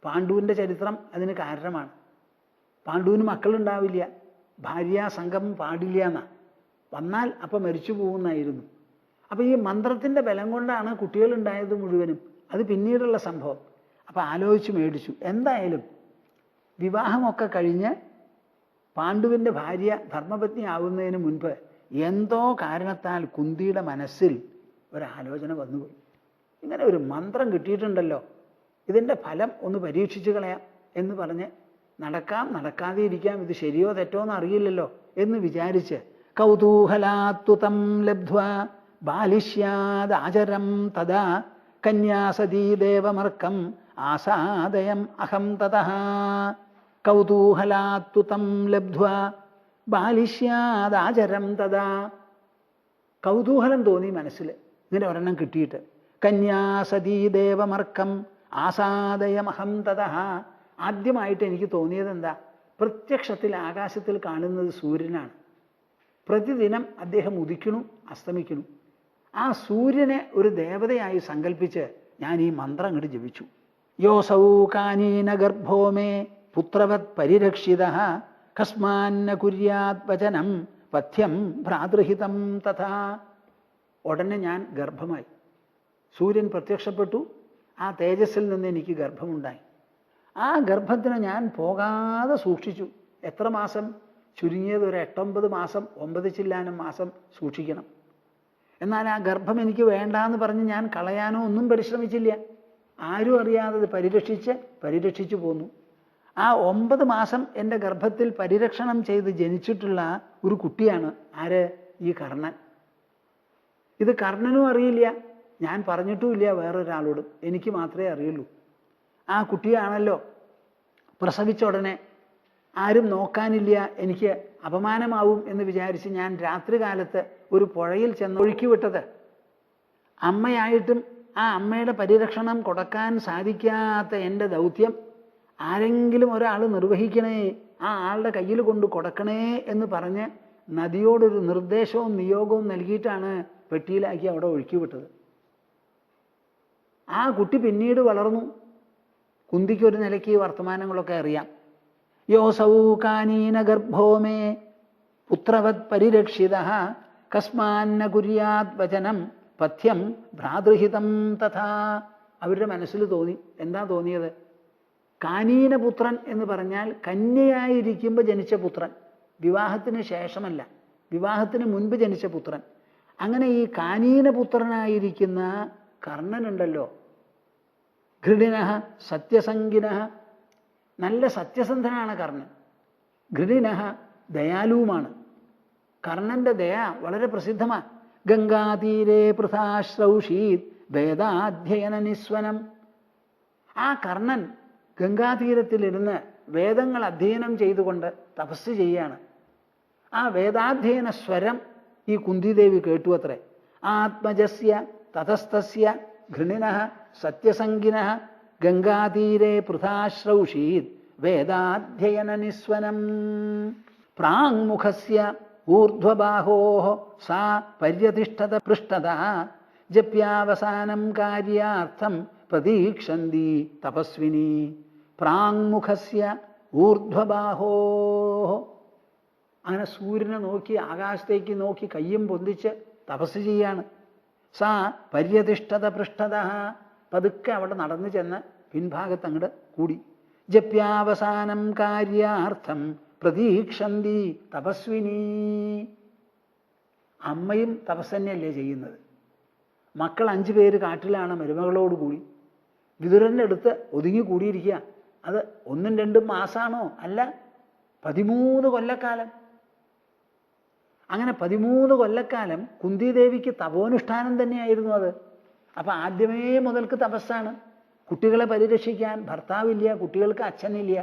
പാണ്ഡുവിൻ്റെ ചരിത്രം അതിന് കാരണമാണ്. പാണ്ഡുവിന് മക്കളുണ്ടാവില്ല, ഭാര്യാസംഗമം പാടില്ല എന്നാണ്, വന്നാൽ അപ്പം മരിച്ചു പോകുന്നായിരുന്നു. അപ്പം ഈ മന്ത്രത്തിൻ്റെ ബലം കൊണ്ടാണ് കുട്ടികളുണ്ടായത് മുഴുവനും. അത് പിന്നീടുള്ള സംഭവം. അപ്പം ആലോചിച്ച് മേടിച്ചു. എന്തായാലും വിവാഹമൊക്കെ കഴിഞ്ഞ് പാണ്ഡുവിൻ്റെ ഭാര്യ ധർമ്മപത്നി ആവുന്നതിന് മുൻപ് എന്തോ കാരണത്താൽ കുന്തിയുടെ മനസ്സിൽ ഒരാലോചന വന്നുപോയി. ഇങ്ങനെ ഒരു മന്ത്രം കിട്ടിയിട്ടുണ്ടല്ലോ, ഇതിൻ്റെ ഫലം ഒന്ന് പരീക്ഷിച്ച് കളയാം എന്ന് പറഞ്ഞ് നടക്കാം നടക്കാതെ ഇരിക്കാം, ഇത് ശരിയോ തെറ്റോ എന്ന് അറിയില്ലല്ലോ എന്ന് വിചാരിച്ച് കൗതൂഹലാത്വതം ലബ്ധ്വ ബാലിഷ്യാദാചരം തഥാ കന്യാസതീ ദേവമർക്കം ആസാദയം അഹം തതഃ. കൗതൂഹലാത്വതം ലബ്ധ്വ ബാലിഷ്യാദാചരം തഥാ. കൗതൂഹലം തോന്നി മനസ്സിൽ, ഇങ്ങനെ ഒരെണ്ണം കിട്ടിയിട്ട്. കന്യാസതീ ദേവമർക്കം ആസാദയമഹം തതഃ. ആദ്യമായിട്ട് എനിക്ക് തോന്നിയത് എന്താ, പ്രത്യക്ഷത്തിൽ ആകാശത്തിൽ കാണുന്നത് സൂര്യനാണ്. പ്രതിദിനം അദ്ദേഹം ഉദിക്കണു അസ്തമിക്കണു. ആ സൂര്യനെ ഒരു ദേവതയായി സങ്കല്പിച്ച് ഞാൻ ഈ മന്ത്രം അങ്ങോട്ട് ജപിച്ചു. യോസൗ കാനീന ഗർഭോ മേ പുത്രവത് പരിരക്ഷിതഃ കസ്മാന്ന കുര്യാത് വചനം പഥ്യം ഭ്രാതൃഹിതം തഥാ. ഉടനെ ഞാൻ ഗർഭമായി. സൂര്യൻ പ്രത്യക്ഷപ്പെട്ടു, ആ തേജസ്സിൽ നിന്ന് എനിക്ക് ഗർഭമുണ്ടായി. ആ ഗർഭത്തിന് ഞാൻ പോകാതെ സൂക്ഷിച്ചു. എത്ര മാസം? ചുരുങ്ങിയത് ഒരു 8-9 മാസം, 9 ചില്ലാനം മാസം സൂക്ഷിക്കണം. എന്നാൽ ആ ഗർഭം എനിക്ക് വേണ്ടാന്ന് പറഞ്ഞ് ഞാൻ കളയാനോ ഒന്നും പരിശ്രമിച്ചില്ല. ആരും അറിയാതെ പരിരക്ഷിച്ചു പോന്നു. ആ 9 മാസം എൻ്റെ ഗർഭത്തിൽ പരിരക്ഷണം ചെയ്ത് ജനിച്ചിട്ടുള്ള ഒരു കുട്ടിയാണ് ആര്? ഈ കർണൻ. ഇത് കർണനും അറിയില്ല, ഞാൻ പറഞ്ഞിട്ടുമില്ല വേറൊരാളോടും, എനിക്ക് മാത്രമേ അറിയുള്ളൂ. ആ കുട്ടിയാണല്ലോ പ്രസവിച്ച ഉടനെ ആരും നോക്കാനില്ല, എനിക്ക് അപമാനമാവും എന്ന് വിചാരിച്ച് ഞാൻ രാത്രി കാലത്ത് ഒരു പുഴയിൽ ചെന്ന് ഒഴുക്കി വിട്ടത്. അമ്മയായിട്ടും ആ അമ്മയുടെ പരിരക്ഷണം കൊടുക്കാൻ സാധിക്കാത്ത എൻ്റെ ദൗത്യം ആരെങ്കിലും ഒരാൾ നിർവഹിക്കണേ, ആ ആളുടെ കയ്യിൽ കൊണ്ട് കൊടുക്കണേ എന്ന് പറഞ്ഞ് നദിയോടൊരു നിർദ്ദേശവും നിയോഗവും നൽകിയിട്ടാണ് പെട്ടിയിലാക്കി അവിടെ ഒഴുക്കി വിട്ടത്. ആ കുട്ടി പിന്നീട് വളർന്നു. കുന്തിക്കൊരു നിലയ്ക്ക് വർത്തമാനങ്ങളൊക്കെ അറിയാം. യോസൗ കാനീന ഗർഭോ മേ പുത്രവത് പരിരക്ഷിതഃ കസ്മാന്ന കുര്യാത് വചനം പഥ്യം ഭ്രാതൃഹിതം തഥാ. അവരുടെ മനസ്സിൽ തോന്നി. എന്താ തോന്നിയത്? കാനീനപുത്രൻ എന്ന് പറഞ്ഞാൽ കന്യയായിരിക്കുമ്പോൾ ജനിച്ച പുത്രൻ, വിവാഹത്തിന് ശേഷമല്ല, വിവാഹത്തിന് മുൻപ് ജനിച്ച പുത്രൻ. അങ്ങനെ ഈ കാനീനപുത്രനായിരിക്കുന്ന കർണനുണ്ടല്ലോ, ഘൃണിനഃ സത്യസംഗിനഃ, നല്ല സത്യസന്ധനാണ് കർണൻ. ഘൃണിനഃ ദയാലുവുമാണ്. കർണന്റെ ദയ വളരെ പ്രസിദ്ധമാണ്. ഗംഗാതീരേ പൃഥാശ്രൗഷീത് വേദാധ്യയന നിസ്വനം. ആ കർണൻ ഗംഗാതീരത്തിലിരുന്ന് വേദങ്ങൾ അധ്യയനം ചെയ്തുകൊണ്ട് തപസ് ചെയ്യാണ്. ആ വേദാധ്യയന സ്വരം ഈ കുന്തിദേവി കേട്ടു അത്രേ. ആത്മജസ്യ തതസ്തസ്യ ഘൃണിനഃ സത്യസംഗിനഃ ഗംഗാതീരേ പൃഥാശ്രൗഷീത് വേദാധ്യയന നിസ്വനം. പ്രാങ്മുഖസ്യ ഊർധ്വബാഹോഃ സാ പര്യതിഷ്ഠത പൃഷ്ഠതഃ ജപ്യാവസാനം കാര്യാർത്ഥം പ്രതീക്ഷന്തി തപസ്വിനി. പ്രാങ്മുഖസ്യ ഊർധ്വബാഹോഃ. അങ്ങനെ സൂര്യനെ നോക്കി, ആകാശത്തേക്ക് നോക്കി കയ്യും പൊന്തിച്ച് തപസ് ചെയ്യാണ്. സാ പര്യതിഷ്ഠത പൃഷ്ഠതഃ. പതുക്കെ അവിടെ നടന്നു ചെന്ന് പിൻഭാഗത്ത് അങ്ങോട്ട് കൂടി. ജപ്യാവസാനം കാര്യാർത്ഥം പ്രതീക്ഷന്തി തപസ്വിനി. അമ്മയും തപസ് തന്നെയല്ലേ ചെയ്യുന്നത്. മക്കൾ 5 പേര് കാട്ടിലാണ് മരുമകളോടുകൂടി. വിതുരൻ്റെ അടുത്ത് ഒതുങ്ങിക്കൂടിയിരിക്കുക. അത് 1-2 മാസമാണോ? അല്ല, 13 കൊല്ലക്കാലം. അങ്ങനെ 13 കൊല്ലക്കാലം കുന്തിദേവിക്ക് തപോനുഷ്ഠാനം തന്നെയായിരുന്നു അത്. അപ്പം ആദ്യമേ മുതൽക്ക് തപസ്സാണ്. കുട്ടികളെ പരിരക്ഷിക്കാൻ ഭർത്താവില്ല, കുട്ടികൾക്ക് അച്ഛനില്ല,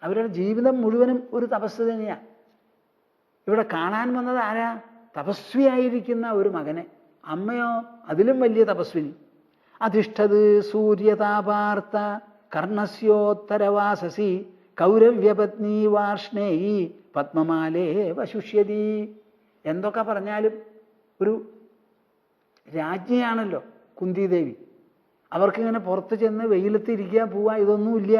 അവരുടെ ജീവിതം മുഴുവനും ഒരു തപസ് തന്നെയാണ്. ഇവിടെ കാണാൻ വന്നത് ആരാ? തപസ്വിയായിരിക്കുന്ന ഒരു മകനെ. അമ്മയോ അതിലും വലിയ തപസ്വിനി. അധിഷ്ഠത് സൂര്യതാപാർത്ത കർണസ്യോത്തരവാസസി കൗരവ്യപത്നി വാർഷ്ണേയി പത്മമാലേ വശുഷ്യതി. എന്തൊക്കെ പറഞ്ഞാലും ഒരു രാജ്ഞിയാണല്ലോ കുന്തിദേവി. അവർക്കിങ്ങനെ പുറത്ത് ചെന്ന് വെയിലത്തിരിക്കുക, പോവുക, ഇതൊന്നുമില്ല.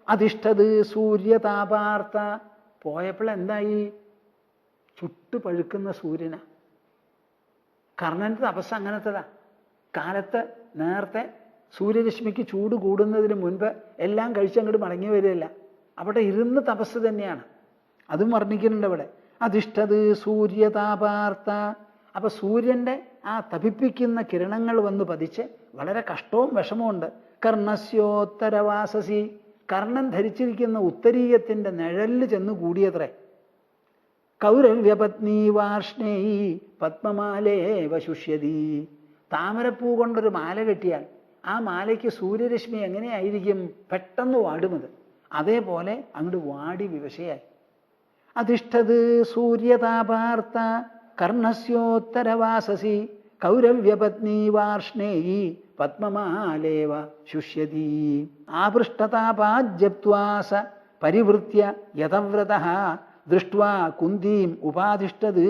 അധിഷ്ഠത് സൂര്യതാപാർത്ത. പോയപ്പോൾ എന്തായി? ചുട്ടു പഴുക്കുന്ന സൂര്യനാ. കർണൻ്റെ തപസ് അങ്ങനത്തതാ. കാലത്ത് നേരത്തെ സൂര്യരശ്മിക്ക് ചൂട് കൂടുന്നതിന് മുൻപ് എല്ലാം കഴിച്ചങ്ങോട്ട് മടങ്ങി വരികയില്ല. അവിടെ ഇരുന്ന് തപസ് തന്നെയാണ്. അതും വർണ്ണിക്കുന്നുണ്ട് അവിടെ. അധിഷ്ഠത് സൂര്യതാപാർത്ത. അപ്പൊ സൂര്യന്റെ ആ തപിപ്പിക്കുന്ന കിരണങ്ങൾ വന്ന് പതിച്ച് വളരെ കഷ്ടവും വിഷമവും ഉണ്ട്. കർണസ്യോത്തരവാസസി. കർണൻ ധരിച്ചിരിക്കുന്ന ഉത്തരീയത്തിന്റെ നിഴലിൽ ചെന്ന് കൂടിയത്രേ. കൗരവ്യപത്നി വാർഷ്ണേയി പത്മമാലേ വശുഷ്യതി. താമരപ്പൂ കൊണ്ടൊരു മാല കെട്ടിയാൽ ആ മാലയ്ക്ക് സൂര്യരശ്മി എങ്ങനെയായിരിക്കും? പെട്ടെന്ന് വാടുമത്. അതേപോലെ അങ്ങോട്ട് വാടി വിവശയായി. അധിഷ്ഠത് സൂര്യതാപാർത്ത കർണസ്യോത്തരവാസസി കൗരവ്യപത്നി വാർഷ്ണേയി പത്മമാലേവ ശുഷ്യതി. ആപൃഷ്ടതാപാജ്ജപ്ത്വാസ പരിവൃത്യ യതവ്രതഃ ദൃഷ്ട്വാ കുന്തീം ഉപാധിഷ്ഠത്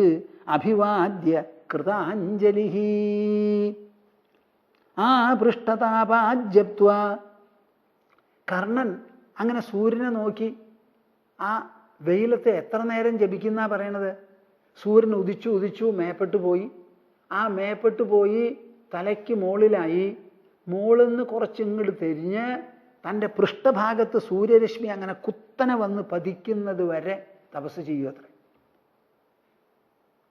അഭിവാദ്യ കൃതാഞ്ജലിഃ. ആപൃഷ്ടതാപാജ്ജപ്ത്വാ. കർണൻ അങ്ങനെ സൂര്യനെ നോക്കി ആ വെയിലത്തെ എത്ര നേരം ജപിക്കുന്ന പറയണത്? സൂര്യൻ ഉദിച്ചു ഉദിച്ചു മേപ്പെട്ടു പോയി. ആ മേപ്പെട്ടു പോയി തലയ്ക്ക് മുകളിലായി. മുകളിൽ നിന്ന് കുറച്ചിങ്ങോട്ട് തിരിഞ്ഞ് തൻ്റെ പൃഷ്ഠഭാഗത്ത് സൂര്യരശ്മി അങ്ങനെ കുത്തനെ വന്ന് പതിക്കുന്നത് വരെ തപസ് ചെയ്യൂ അത്ര.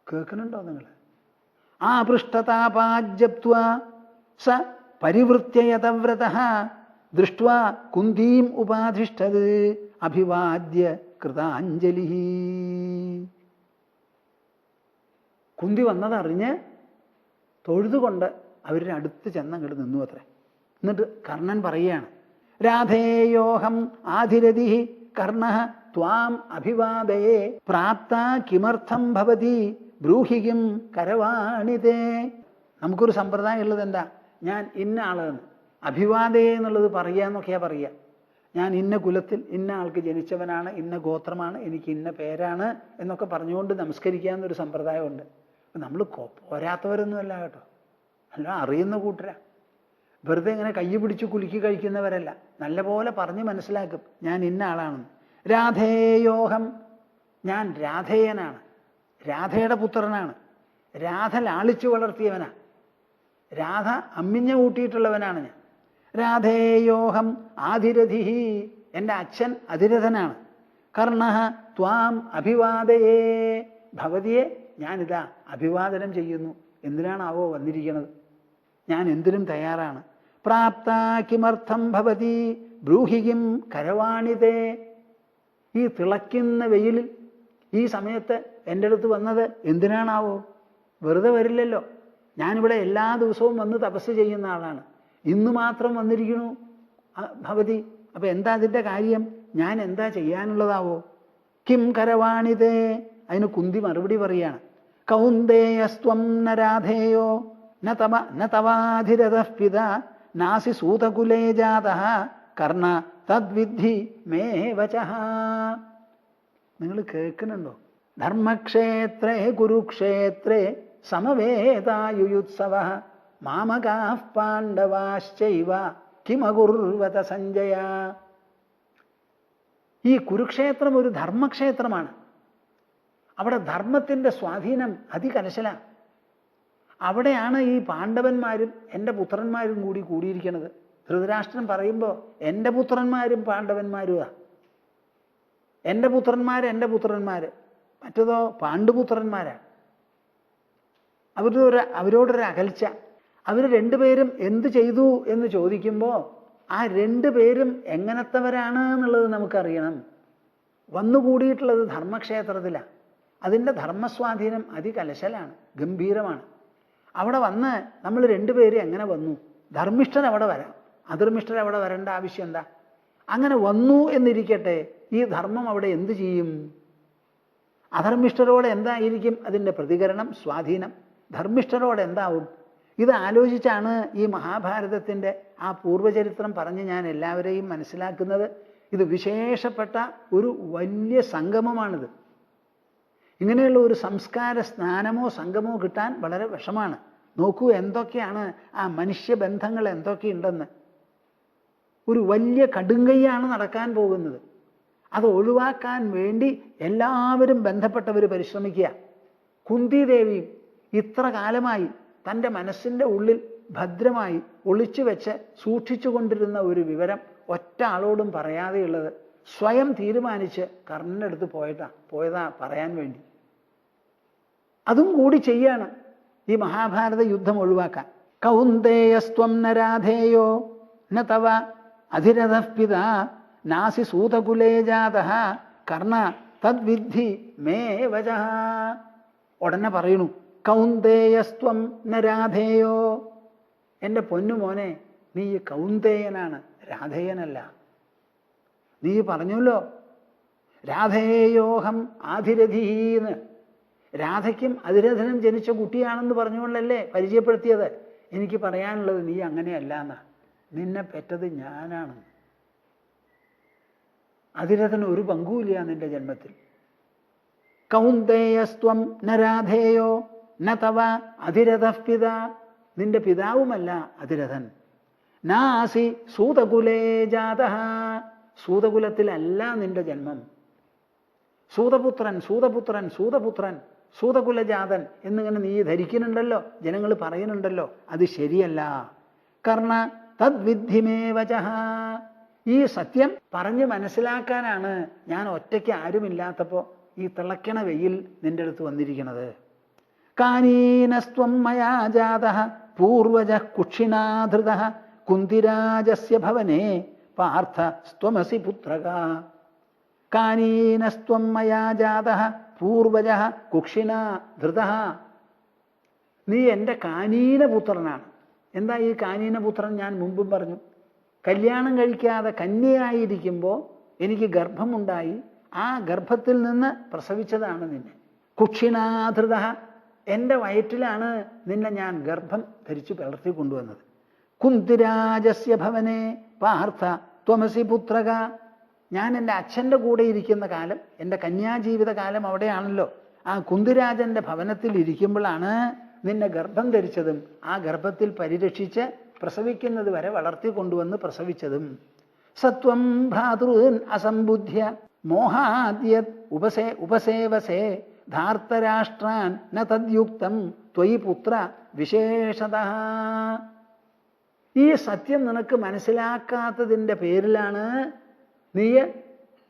കേൾക്കുന്നുണ്ടോ നിങ്ങൾ? ആ പൃഷ്ഠതാപാജ്ജപ്ത്വാ സ പരിവൃത്യ യതവ്രതഃ ദൃഷ്ട്വാ കുന്തീം ഉപാധിഷ്ഠത് അഭിവാദ്യ കൃതാഞ്ജലിഃ. കുന്തി വന്നതറിഞ്ഞ് തൊഴുതുകൊണ്ട് അവരുടെ അടുത്ത് ചെന്നങ്ങോട്ട് നിന്നു അത്രേ. എന്നിട്ട് കർണൻ പറയുകയാണ്, രാധേയോഹം ആധിരതി കർണഃ ത്വാം അഭിവാദയേ പ്രാപ്ത കിമർത്ഥം ഭവതി ബ്രൂഹികിം കരവാണിതേ. നമുക്കൊരു സമ്പ്രദായം ഉള്ളത് എന്താ? ഞാൻ ഇന്ന ആളെന്ന് അഭിവാദയെ എന്നുള്ളത് പറയാന്നൊക്കെയാ പറയുക. ഞാൻ ഇന്ന കുലത്തിൽ ഇന്ന ആൾക്ക് ജനിച്ചവനാണ്, ഇന്ന ഗോത്രമാണ്, എനിക്ക് ഇന്ന പേരാണ് എന്നൊക്കെ പറഞ്ഞുകൊണ്ട് നമസ്കരിക്കാമെന്നൊരു സമ്പ്രദായമുണ്ട്. നമ്മൾ പോരാത്തവരൊന്നുമല്ല കേട്ടോ, അല്ല അറിയുന്ന കൂട്ടരാ. വെറുതെ ഇങ്ങനെ കൈ പിടിച്ച് കുലുക്കി കഴിക്കുന്നവരല്ല. നല്ലപോലെ പറഞ്ഞ് മനസ്സിലാക്കും ഞാൻ ഇന്ന ആളാണെന്ന്. രാധേയോഹം, ഞാൻ രാധേയനാണ്, രാധയുടെ പുത്രനാണ്, രാധ ലാളിച്ചു വളർത്തിയവനാ, രാധ അമ്മിഞ്ഞ കൂട്ടിയിട്ടുള്ളവനാണ് ഞാൻ. രാധേയോഹം ആധിരഥി, എൻ്റെ അച്ഛൻ അധിരഥനാണ്. കർണഃ ത്വാം അഭിവാദയേ, ഭവതിയെ ഞാനിതാ അഭിവാദനം ചെയ്യുന്നു. എന്തിനാണാവോ വന്നിരിക്കുന്നത്? ഞാൻ എന്തിനും തയ്യാറാണ്. പ്രാപ്ത കിമർത്ഥം ഭവതി ബ്രൂഹികിം കരവാണിതേ. ഈ തിളയ്ക്കുന്ന വെയിലിൽ ഈ സമയത്ത് എൻ്റെ അടുത്ത് വന്നത് എന്തിനാണാവോ? വെറുതെ വരില്ലല്ലോ. ഞാനിവിടെ എല്ലാ ദിവസവും വന്ന് തപസ് ചെയ്യുന്ന ആളാണ്. ഇന്ന് മാത്രം വന്നിരിക്കണു ഭവതി. അപ്പം എന്താ അതിൻ്റെ കാര്യം? ഞാൻ എന്താ ചെയ്യാനുള്ളതാവോ? കിം കരവാണിതേ. അതിന് കുന്തി മറുപടി പറയാണ്, കൗന്ദേയസ്ത്വം ന രാധേയോ ന തവാധിരഥഃ പിതാ നാസി സൂതകുലേ ജാതഃ കർണ തദ്വിദ്ധി മേ വചഃ. നിങ്ങൾ കേൾക്കുന്നുണ്ടോ? ധർമ്മക്ഷേത്രേ കുരുക്ഷേത്രേ സമവേതായുയുത്സവഃ മാമകാഃ പാണ്ഡവാശ്ചൈവ കിമകുർവത സഞ്ജയ. ഈ കുരുക്ഷേത്രം ഒരു ധർമ്മക്ഷേത്രമാണ്. അവിടെ ധർമ്മത്തിൻ്റെ സ്വാധീനം അതികലശലാണ്. അവിടെയാണ് ഈ പാണ്ഡവന്മാരും എൻ്റെ പുത്രന്മാരും കൂടി കൂടിയിരിക്കുന്നത്. ധൃതരാഷ്ട്രൻ പറയുമ്പോൾ എൻ്റെ പുത്രന്മാരും പാണ്ഡവന്മാരുമാ. എൻ്റെ പുത്രന്മാർ, മറ്റതോ പാണ്ഡുപുത്രന്മാരാണ്. അവരോടൊരു അകൽച്ച. അവർ രണ്ടുപേരും എന്ത് ചെയ്തു എന്ന് ചോദിക്കുമ്പോൾ ആ രണ്ടുപേരും എങ്ങനത്തവരാണ് എന്നുള്ളത് നമുക്കറിയണം. വന്നുകൂടിയിട്ടുള്ളത് ധർമ്മക്ഷേത്രത്തിലാണ്. അതിൻ്റെ ധർമ്മസ്വാധീനം അതികലശലാണ്, ഗംഭീരമാണ്. അവിടെ വന്ന് നമ്മൾ രണ്ടുപേരും എങ്ങനെ വന്നു? ധർമ്മിഷ്ഠൻ അവിടെ വരാം, അധർമ്മിഷ്ഠൻ അവിടെ വരേണ്ട ആവശ്യം എന്താ? അങ്ങനെ വന്നു എന്നിരിക്കട്ടെ, ഈ ധർമ്മം അവിടെ എന്തു ചെയ്യും? അധർമ്മിഷ്ഠരോട് എന്തായിരിക്കും അതിൻ്റെ പ്രതികരണം, സ്വാധീനം? ധർമ്മിഷ്ഠരോട് എന്താവും? ഇത് ആലോചിച്ചാണ് ഈ മഹാഭാരതത്തിൻ്റെ ആ പൂർവചരിത്രം പറഞ്ഞ് ഞാൻ എല്ലാവരെയും മനസ്സിലാക്കുന്നത്. ഇത് വിശേഷപ്പെട്ട ഒരു വലിയ സംഗമമാണിത്. ഇങ്ങനെയുള്ള ഒരു സംസ്കാര സ്നാനമോ സംഗമോ കിട്ടാൻ വളരെ വിഷമാണ്. നോക്കൂ എന്തൊക്കെയാണ് ആ മനുഷ്യബന്ധങ്ങൾ എന്തൊക്കെയുണ്ടെന്ന്. ഒരു വലിയ കടുങ്കൈയാണ് നടക്കാൻ പോകുന്നത്. അത് ഒഴിവാക്കാൻ വേണ്ടി എല്ലാവരും ബന്ധപ്പെട്ടവർ പരിശ്രമിക്കുക. കുന്തിദേവിയും ഇത്ര കാലമായി തൻ്റെ മനസ്സിൻ്റെ ഉള്ളിൽ ഭദ്രമായി ഒളിച്ചു വെച്ച് സൂക്ഷിച്ചു കൊണ്ടിരുന്ന ഒരു വിവരം ഒറ്റ ആളോടും പറയാതെയുള്ളത് സ്വയം തീരുമാനിച്ച് കർണൻ്റെ അടുത്ത് പോയതാ പറയാൻ വേണ്ടി. അതും കൂടി ചെയ്യാണ് ഈ മഹാഭാരത യുദ്ധം ഒഴിവാക്കാൻ. കൗന്ദേയസ്ത്വം നരാധേയോ ന തവ അധിരഥഃ പിതാ നാസി സൂതകുലേ ജാതഃ കർണ തദ്വിദ്ധി മേ വചഃ. ഉടനെ പറയണു, കൗന്ദേയസ്ത്വം നരാധേയോ, എൻ്റെ പൊന്നുമോനെ നീ കൗന്ദേയനാണ്, രാധേയനല്ല. നീ പറഞ്ഞല്ലോ രാധേയോഹം ആധിരഥീന്ന്. രാധയ്ക്കും അതിരഥനും ജനിച്ച കുട്ടിയാണെന്ന് പറഞ്ഞുകൊണ്ടല്ലേ പരിചയപ്പെടുത്തിയത്. എനിക്ക് പറയാനുള്ളത് നീ അങ്ങനെയല്ല എന്നാ. നിന്നെ പെറ്റത് ഞാനാണ്. അതിരഥന് ഒരു പങ്കുമില്ല നിന്റെ ജന്മത്തിൽ. കൗന്ദേയസ്ത്വം നരാധേയോ ന തവ അധിരഥഃ പിതാ, നിന്റെ പിതാവുമല്ല അതിരഥൻ. നാസി സൂതകുലേ ജാതഃ, സൂതകുലത്തിലല്ല നിന്റെ ജന്മം. സൂതപുത്രൻ സൂതപുത്രൻ സൂതപുത്രൻ സൂതകുലജാതൻ എന്നിങ്ങനെ നീ ധരിക്കുന്നുണ്ടല്ലോ, ജനങ്ങൾ പറയുന്നുണ്ടല്ലോ, അത് ശരിയല്ല. കർണ തദ്വിദ്ധിമേ വചഃ, ഈ സത്യം പറഞ്ഞ് മനസ്സിലാക്കാനാണ് ഞാൻ ഒറ്റയ്ക്ക് ആരുമില്ലാത്തപ്പോൾ ഈ തിളക്കണ വെയിൽ നിന്റെ അടുത്ത് വന്നിരിക്കുന്നത്. കാനീനസ്ത്വം മയാ ജാതഃ പൂർവജഃ കുക്ഷിണാധൃതഃ കുന്തിരാജസ്യ ഭവനേ പാർത്ഥ സ്ത്വമസി പുത്രക. കാനീനസ്ത്വം മയാ ജാതഃ പൂർവജഃ കുക്ഷിണാധൃതഃ, നീ എൻ്റെ കാനീനപുത്രനാണ്. എന്താ ഈ കാനീനപുത്രൻ? ഞാൻ മുമ്പും പറഞ്ഞു, കല്യാണം കഴിക്കാതെ കന്യയായിരിക്കുമ്പോൾ എനിക്ക് ഗർഭമുണ്ടായി, ആ ഗർഭത്തിൽ നിന്ന് പ്രസവിച്ചതാണ് നിന്നെ. കുക്ഷിണാധൃത, എൻ്റെ വയറ്റിലാണ് നിന്നെ ഞാൻ ഗർഭം ധരിച്ചു വളർത്തി കൊണ്ടുവന്നത്. കുന്തിരാജസ്യ ഭവനേ പാർത്ഥ ത്വമസി പുത്രക, ഞാൻ എൻ്റെ അച്ഛൻ്റെ കൂടെ ഇരിക്കുന്ന കാലം, എൻ്റെ കന്യാജീവിത കാലം അവിടെയാണല്ലോ. ആ കുന്തിരാജൻ്റെ ഭവനത്തിൽ ഇരിക്കുമ്പോഴാണ് നിന്നെ ഗർഭം ധരിച്ചതും ആ ഗർഭത്തിൽ പരിരക്ഷിച്ച് പ്രസവിക്കുന്നത് വരെ വളർത്തിക്കൊണ്ടുവന്ന് പ്രസവിച്ചതും. സത്വം ഭ്രാതൃൻ അസംബുദ്ധ്യ മോഹാദ്യത് ഉപസേവസേ ധാർത്തരാഷ്ട്രാൻ ന തദ്യുക്തം ത്വയി പുത്ര വിശേഷതഃ. ഈ സത്യം നിനക്ക് മനസ്സിലാക്കാത്തതിൻ്റെ പേരിലാണ് നീ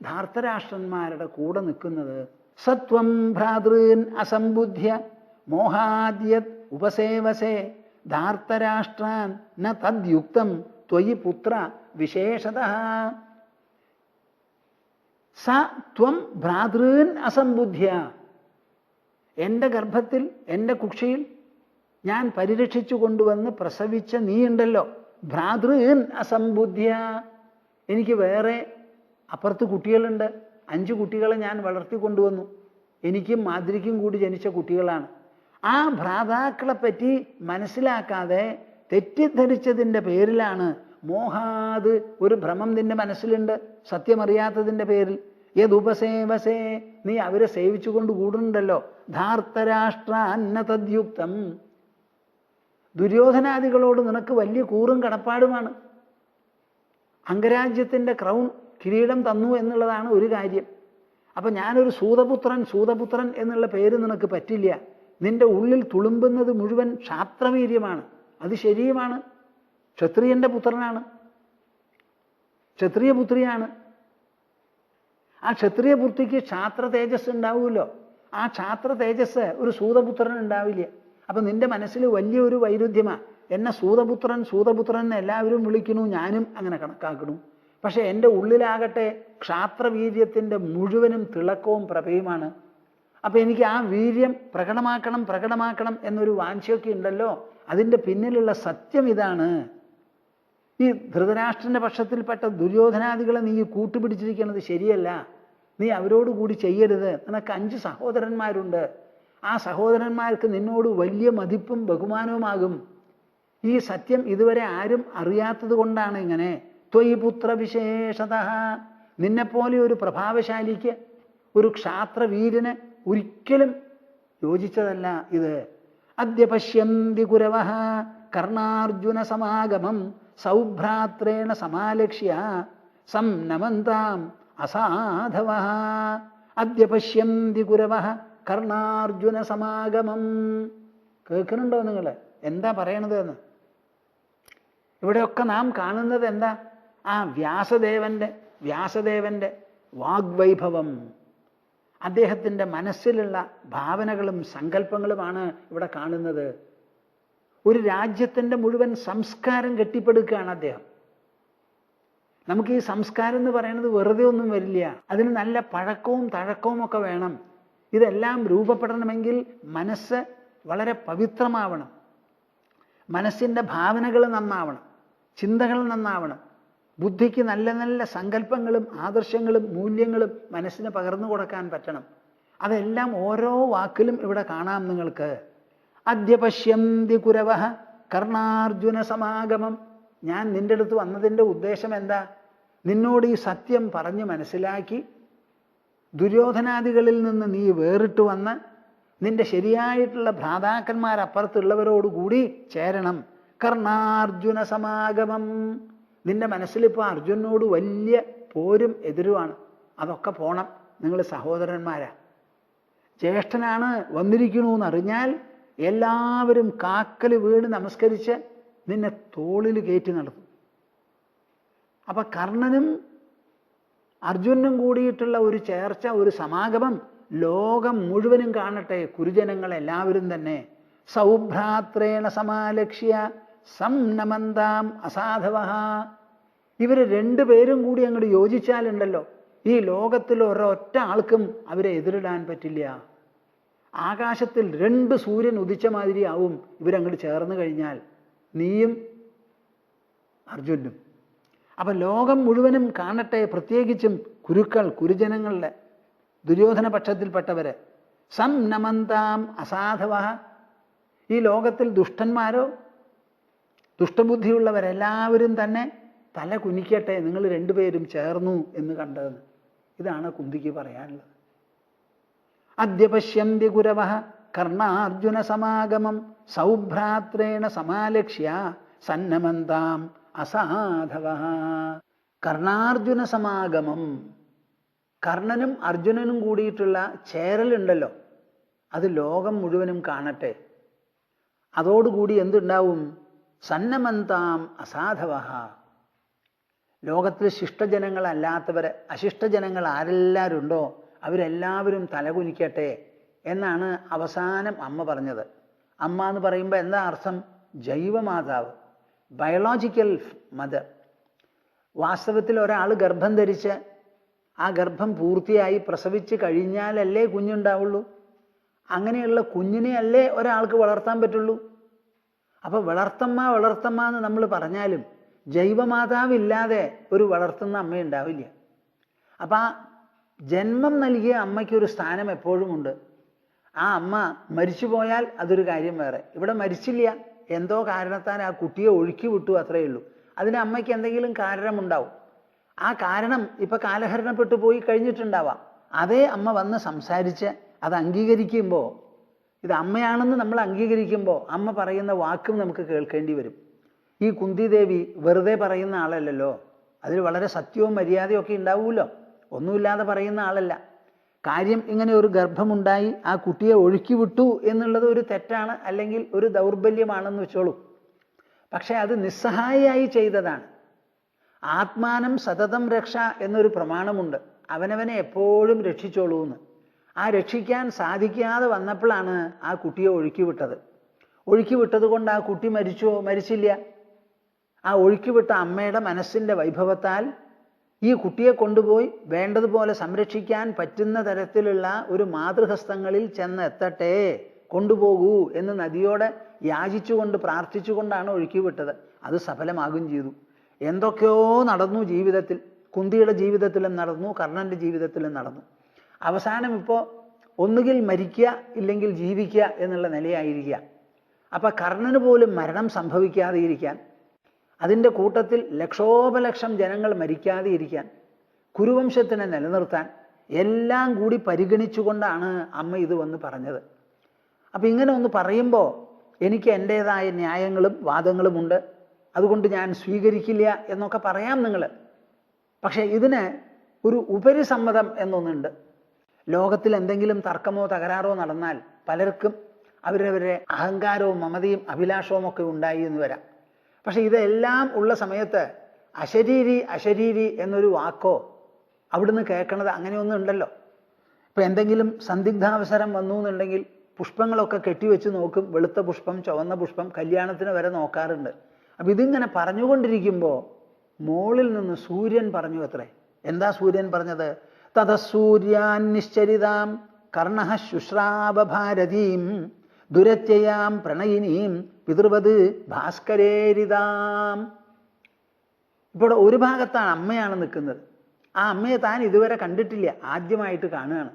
ധാർത്തരാഷ്ട്രന്മാരുടെ കൂടെ നിൽക്കുന്നത്. സത്വം ഭ്രാതൃൻ അസംബുദ്ധ്യ മോഹാദ്യത് ഉപസേവസേ ധാർത്തരാഷ്ട്രാൻ ന തദ്യുക്തം ത്വയി പുത്ര വിശേഷതഃ. സ ത്വം ഭ്രാതൃൻ അസംബുദ്ധ്യ, എൻ്റെ ഗർഭത്തിൽ എൻ്റെ കുക്ഷിയിൽ ഞാൻ പരിരക്ഷിച്ചു കൊണ്ടുവന്ന് പ്രസവിച്ച നീ ഉണ്ടല്ലോ, ഭ്രാതൃൻ അസംബുദ്ധ്യ, എനിക്ക് വേറെ അപ്പുറത്ത് കുട്ടികളുണ്ട്, 5 കുട്ടികളെ ഞാൻ വളർത്തിക്കൊണ്ടുവന്നു, എനിക്കും മാതിരിക്കും കൂടി ജനിച്ച കുട്ടികളാണ്. ആ ഭ്രാതാക്കളെപ്പറ്റി മനസ്സിലാക്കാതെ തെറ്റിദ്ധരിച്ചതിൻ്റെ പേരിലാണ് മോഹാത്, ഒരു ഭ്രമം നിന്റെ മനസ്സിലുണ്ട് സത്യമറിയാത്തതിൻ്റെ പേരിൽ. യദുപസേവസേ, നീ അവരെ സേവിച്ചു കൊണ്ട് കൂടുന്നുണ്ടല്ലോ. ധാർത്തരാഷ്ട്രാന്ന തദ്യുക്തം, ദുര്യോധനാദികളോട് നിനക്ക് വലിയ കൂറും കടപ്പാടുമാണ്. അംഗരാജ്യത്തിൻ്റെ ക്രൗൺ കിരീടം തന്നു എന്നുള്ളതാണ് ഒരു കാര്യം. അപ്പം ഞാനൊരു സൂതപുത്രൻ എന്നുള്ള പേര് നിനക്ക് പറ്റില്ല. നിന്റെ ഉള്ളിൽ തുളുമ്പുന്നത് മുഴുവൻ ക്ഷാത്രവീര്യമാണ്. അത് ശരിയുമാണ്. ക്ഷത്രിയൻ്റെ പുത്രനാണ്, ക്ഷത്രിയ പുത്രിയാണ്. ആ ക്ഷത്രിയ പുത്രിക്ക് ക്ഷാത്ര തേജസ് ഉണ്ടാവുമല്ലോ. ആ ക്ഷാത്ര തേജസ് ഒരു സൂതപുത്രൻ ഉണ്ടാവില്ല. അപ്പം നിന്റെ മനസ്സിൽ വലിയൊരു വൈരുദ്ധ്യമാണ്. എന്നെ സൂതപുത്രൻ സൂതപുത്രൻ എന്ന് എല്ലാവരും വിളിക്കുന്നു, ഞാനും അങ്ങനെ കണക്കാക്കുന്നു. പക്ഷെ എൻ്റെ ഉള്ളിലാകട്ടെ ക്ഷാത്രവീര്യത്തിൻ്റെ മുഴുവനും തിളക്കവും പ്രഭയുമാണ്. അപ്പം എനിക്ക് ആ വീര്യം പ്രകടമാക്കണം എന്നൊരു വാഞ്ചയൊക്കെ ഉണ്ടല്ലോ. അതിൻ്റെ പിന്നിലുള്ള സത്യം ഇതാണ്. ഈ ധൃതരാഷ്ട്രൻ്റെ പക്ഷത്തിൽപ്പെട്ട ദുര്യോധനാദികളെ നീ കൂട്ടുപിടിച്ചിരിക്കുന്നത് ശരിയല്ല. നീ അവരോട് കൂടി ചെയ്യരുത്. നിനക്ക് 5 സഹോദരന്മാരുണ്ട്. ആ സഹോദരന്മാർക്ക് നിന്നോട് വലിയ മതിപ്പും ബഹുമാനവുമാകും. ഈ സത്യം ഇതുവരെ ആരും അറിയാത്തത് കൊണ്ടാണ് ഇങ്ങനെ. ത്വയി പുത്രവിശേഷത, നിന്നെപ്പോലെ ഒരു പ്രഭാവശാലിക്ക്, ഒരു ക്ഷാത്രവീരന് ഒരിക്കലും യോജിച്ചതല്ല ഇത്. അദ്യ പശ്യന്തി കുരവഃ കർണാർജുന സമാഗമം സൗഭ്രാത്രേണ സമാലക്ഷ്യ സംനമന്താം അസാധവഃ. അദ്യ പശ്യന്തി കുരവഃ കർണാർജുന സമാഗമം. കേൾക്കുന്നുണ്ടോ നിങ്ങൾ എന്താ പറയണത് എന്ന്? ഇവിടെയൊക്കെ നാം കാണുന്നത് എന്താ? ആ വ്യാസദേവന്റെ വാഗ്വൈഭവം, അദ്ദേഹത്തിൻ്റെ മനസ്സിലുള്ള ഭാവനകളും സങ്കല്പങ്ങളുമാണ് ഇവിടെ കാണുന്നത്. ഒരു രാജ്യത്തിൻ്റെ മുഴുവൻ സംസ്കാരം കെട്ടിപ്പടുക്കുകയാണ് അദ്ദേഹം. നമുക്ക് ഈ സംസ്കാരം എന്ന് പറയുന്നത് വെറുതെ ഒന്നും വരില്ല. അതിന് നല്ല പഴക്കവും തഴക്കവും ഒക്കെ വേണം. ഇതെല്ലാം രൂപപ്പെടണമെങ്കിൽ മനസ്സ് വളരെ പവിത്രമാവണം, മനസ്സിൻ്റെ ഭാവനകൾ നന്നാവണം, ചിന്തകൾ നന്നാവണം, ബുദ്ധിക്ക് നല്ല നല്ല സങ്കല്പങ്ങളും ആദർശങ്ങളും മൂല്യങ്ങളും മനസ്സിന് പകർന്നു കൊടുക്കാൻ പറ്റണം. അതെല്ലാം ഓരോ വാക്കിലും ഇവിടെ കാണാം നിങ്ങൾക്ക്. അദ്യ പശ്യന്തി കുരവഃ കർണാർജുന സമാഗമം. ഞാൻ നിൻ്റെ അടുത്ത് വന്നതിൻ്റെ ഉദ്ദേശം എന്താ? നിന്നോട് ഈ സത്യം പറഞ്ഞ് മനസ്സിലാക്കി ദുര്യോധനാദികളിൽ നിന്ന് നീ വേറിട്ട് വന്ന് നിന്റെ ശരിയായിട്ടുള്ള ഭ്രാതാക്കന്മാരപ്പുറത്തുള്ളവരോടുകൂടി ചേരണം. കർണാർജുന സമാഗമം. നിന്റെ മനസ്സിലിപ്പോൾ അർജുനോട് വലിയ പോരും എതിരുമാണ്. അതൊക്കെ പോണം. നിങ്ങൾ സഹോദരന്മാരാ. ജ്യേഷ്ഠനാണ് വന്നിരിക്കണു എന്നറിഞ്ഞാൽ എല്ലാവരും കാക്കൽ വീണ് നമസ്കരിച്ച് നിന്നെ തോളിൽ കയറ്റി നടത്തും. അപ്പൊ കർണനും അർജുനും കൂടിയിട്ടുള്ള ഒരു ചേർച്ച, ഒരു സമാഗമം ലോകം മുഴുവനും കാണട്ടെ, കുരുജനങ്ങൾ എല്ലാവരും തന്നെ. സൗഭ്രാത്രേണ സമാലക്ഷ്യ സംനമന്താം അസാധവഃ. ഇവര് രണ്ടുപേരും കൂടി അങ്ങോട്ട് യോജിച്ചാലുണ്ടല്ലോ, ഈ ലോകത്തിൽ ഒരൊറ്റ ആൾക്കും അവരെ എതിരിടാൻ പറ്റില്ല. ആകാശത്തിൽ 2 സൂര്യൻ ഉദിച്ച മാതിരി ആവും ഇവരങ്ങോട്ട് ചേർന്ന് കഴിഞ്ഞാൽ, നീയും അർജുനും. അപ്പൊ ലോകം മുഴുവനും കാണട്ടെ, പ്രത്യേകിച്ചും കുരുക്കൾ, കുരുജനങ്ങളുടെ, ദുര്യോധന പക്ഷത്തിൽപ്പെട്ടവര്. സംനമന്താം അസാധവഃ. ഈ ലോകത്തിൽ ദുഷ്ടന്മാരോ ദുഷ്ടബുദ്ധിയുള്ളവരെല്ലാവരും തന്നെ തല കുനിക്കട്ടെ, നിങ്ങൾ രണ്ടുപേരും ചേർന്നു എന്ന് കണ്ടതെന്ന്. ഇതാണ് കുന്തിക്ക് പറയാനുള്ളത്. അദ്യ പശ്യന്തി കുരവഃ കർണാർജുന സമാഗമം സൗഭ്രാത്രേണ സമാലക്ഷ്യ സന്നമന്താം അസാധവഃ. കർണാർജുന സമാഗമം, കർണനും അർജുനനും കൂടിയിട്ടുള്ള ചേരലുണ്ടല്ലോ, അത് ലോകം മുഴുവനും കാണട്ടെ. അതോടുകൂടി എന്തുണ്ടാവും? സന്നമന്താം അസാധവഃ. ലോകത്തിൽ ശിഷ്ടജനങ്ങളല്ലാത്തവരെ, അശിഷ്ടജനങ്ങൾ ആരെല്ലാവരും ഉണ്ടോ അവരെല്ലാവരും തലകുനിക്കട്ടെ എന്നാണ് അവസാനം അമ്മ പറഞ്ഞത്. അമ്മ എന്ന് പറയുമ്പോൾ എന്താ അർത്ഥം? ജൈവമാതാവ്, ബയോളജിക്കൽ മദർ. വാസ്തവത്തിൽ ഒരാൾ ഗർഭം ധരിച്ച് ആ ഗർഭം പൂർത്തിയായി പ്രസവിച്ച് കഴിഞ്ഞാലല്ലേ കുഞ്ഞുണ്ടാവുള്ളൂ. അങ്ങനെയുള്ള കുഞ്ഞിനെ അല്ലേ ഒരാൾക്ക് വളർത്താൻ പറ്റുള്ളൂ. അപ്പോൾ വളർത്തമ്മ എന്ന് നമ്മൾ പറഞ്ഞാലും ജൈവമാതാവില്ലാതെ ഒരു വളർത്തുന്ന അമ്മ ഉണ്ടാവില്ല. അപ്പം ആ ജന്മം നൽകിയ അമ്മയ്ക്കൊരു സ്ഥാനം എപ്പോഴും ഉണ്ട്. ആ അമ്മ മരിച്ചു പോയാൽ അതൊരു കാര്യം വേറെ. ഇവിടെ മരിച്ചില്ല, എന്തോ കാരണത്താൽ ആ കുട്ടിയെ ഒഴുക്കി വിട്ടു, അത്രയേ ഉള്ളൂ. അതിന് അമ്മയ്ക്ക് എന്തെങ്കിലും കാരണമുണ്ടാവും. ആ കാരണം ഇപ്പം കാലഹരണപ്പെട്ടു പോയി കഴിഞ്ഞിട്ടുണ്ടാവാം. അതേ അമ്മ വന്ന് സംസാരിച്ച് അത് അംഗീകരിക്കുമ്പോൾ, ഇത് അമ്മയാണെന്ന് നമ്മൾ അംഗീകരിക്കുമ്പോൾ അമ്മ പറയുന്ന വാക്കും നമുക്ക് കേൾക്കേണ്ടി വരും. ഈ കുന്തിദേവി വെറുതെ പറയുന്ന ആളല്ലല്ലോ, അതിൽ വളരെ സത്യവും മര്യാദയും ഒക്കെ ഉണ്ടാവുമല്ലോ. ഒന്നുമില്ലാതെ പറയുന്ന ആളല്ല. കാര്യം ഇങ്ങനെ ഒരു ഗർഭമുണ്ടായി ആ കുട്ടിയെ ഒഴുക്കി വിട്ടു എന്നുള്ളത് ഒരു തെറ്റാണ്, അല്ലെങ്കിൽ ഒരു ദൗർബല്യമാണെന്ന് വെച്ചോളൂ. പക്ഷെ അത് നിസ്സഹായിയായി ചെയ്തതാണ്. ആത്മാനം സതതം രക്ഷ എന്നൊരു പ്രമാണമുണ്ട്. അവനവനെ എപ്പോഴും രക്ഷിച്ചോളൂ എന്ന്. ആ രക്ഷിക്കാൻ സാധിക്കാതെ വന്നപ്പോഴാണ് ആ കുട്ടിയെ ഒഴുക്കി വിട്ടത്. ഒഴുക്കി വിട്ടത് കൊണ്ട് ആ കുട്ടി മരിച്ചോ? മരിച്ചില്ല. ആ ഒഴുക്കിവിട്ട അമ്മയുടെ മനസ്സിൻ്റെ വൈഭവത്താൽ ഈ കുട്ടിയെ കൊണ്ടുപോയി വേണ്ടതുപോലെ സംരക്ഷിക്കാൻ പറ്റുന്ന തരത്തിലുള്ള ഒരു മാതൃഹസ്തങ്ങളിൽ ചെന്നെത്തട്ടെ, കൊണ്ടുപോകൂ എന്ന് നദിയോടെ യാചിച്ചുകൊണ്ട് പ്രാർത്ഥിച്ചുകൊണ്ടാണ് ഒഴുക്കി വിട്ടത്. അത് സഫലമാകുകയും ചെയ്തു. എന്തൊക്കെയോ നടന്നു ജീവിതത്തിൽ. കുന്തിയുടെ ജീവിതത്തിലും നടന്നു, കർണൻ്റെ ജീവിതത്തിലും നടന്നു. അവസാനം ഇപ്പോൾ ഒന്നുകിൽ മരിക്കുക ഇല്ലെങ്കിൽ ജീവിക്കുക എന്നുള്ള നിലയായിരിക്കുക. അപ്പം കർണന് പോലും മരണം സംഭവിക്കാതെ ഇരിക്കാൻ, അതിൻ്റെ കൂട്ടത്തിൽ ലക്ഷോപലക്ഷം ജനങ്ങൾ മരിക്കാതെ ഇരിക്കാൻ, കുരുവംശത്തിനെ നിലനിർത്താൻ എല്ലാം കൂടി പരിഗണിച്ചുകൊണ്ടാണ് അമ്മ ഇത് വന്ന് പറഞ്ഞത്. അപ്പം ഇങ്ങനെ ഒന്ന് പറയുമ്പോൾ എനിക്ക് എൻ്റേതായ ന്യായങ്ങളും വാദങ്ങളുമുണ്ട്, അതുകൊണ്ട് ഞാൻ സ്വീകരിക്കില്ല എന്നൊക്കെ പറയാം നിങ്ങൾ. പക്ഷേ ഇതിന് ഒരു ഉപരിസമ്മതം എന്നൊന്നുണ്ട്. ലോകത്തിൽ എന്തെങ്കിലും തർക്കമോ തകരാറോ നടന്നാൽ പലർക്കും അവരവരുടെ അഹങ്കാരവും മമതയും അഭിലാഷവും ഒക്കെ ഉണ്ടായി എന്ന് വരാം. പക്ഷെ ഇതെല്ലാം ഉള്ള സമയത്ത് അശരീരി അശരീരി എന്നൊരു വാക്കോ അവിടുന്ന് കേൾക്കണത് അങ്ങനെയൊന്നും ഉണ്ടല്ലോ. ഇപ്പം എന്തെങ്കിലും സന്ദിഗ്ധാവസരം വന്നു എന്നുണ്ടെങ്കിൽ പുഷ്പങ്ങളൊക്കെ കെട്ടിവെച്ച് നോക്കും. വെളുത്ത പുഷ്പം, ചുവന്ന പുഷ്പം, കല്യാണത്തിന് വരെ നോക്കാറുണ്ട്. അപ്പം ഇതിങ്ങനെ പറഞ്ഞുകൊണ്ടിരിക്കുമ്പോൾ മോളിൽ നിന്ന് സൂര്യൻ പറഞ്ഞു അത്രേ. എന്താ സൂര്യൻ പറഞ്ഞത്? തതസൂര്യാൻ നിശ്ചരിതാം കർണഃ ശുശ്രാവ ഭാരതീം ദുരത്യയാം പ്രണയിനീം പിതൃവത് ഭാസ്കരേരിതാം. ഇപ്പോൾ ഒരു ഭാഗത്താണ് അമ്മയാണ് നിൽക്കുന്നത്. ആ അമ്മയെ താൻ ഇതുവരെ കണ്ടിട്ടില്ല, ആദ്യമായിട്ട് കാണുകയാണ്.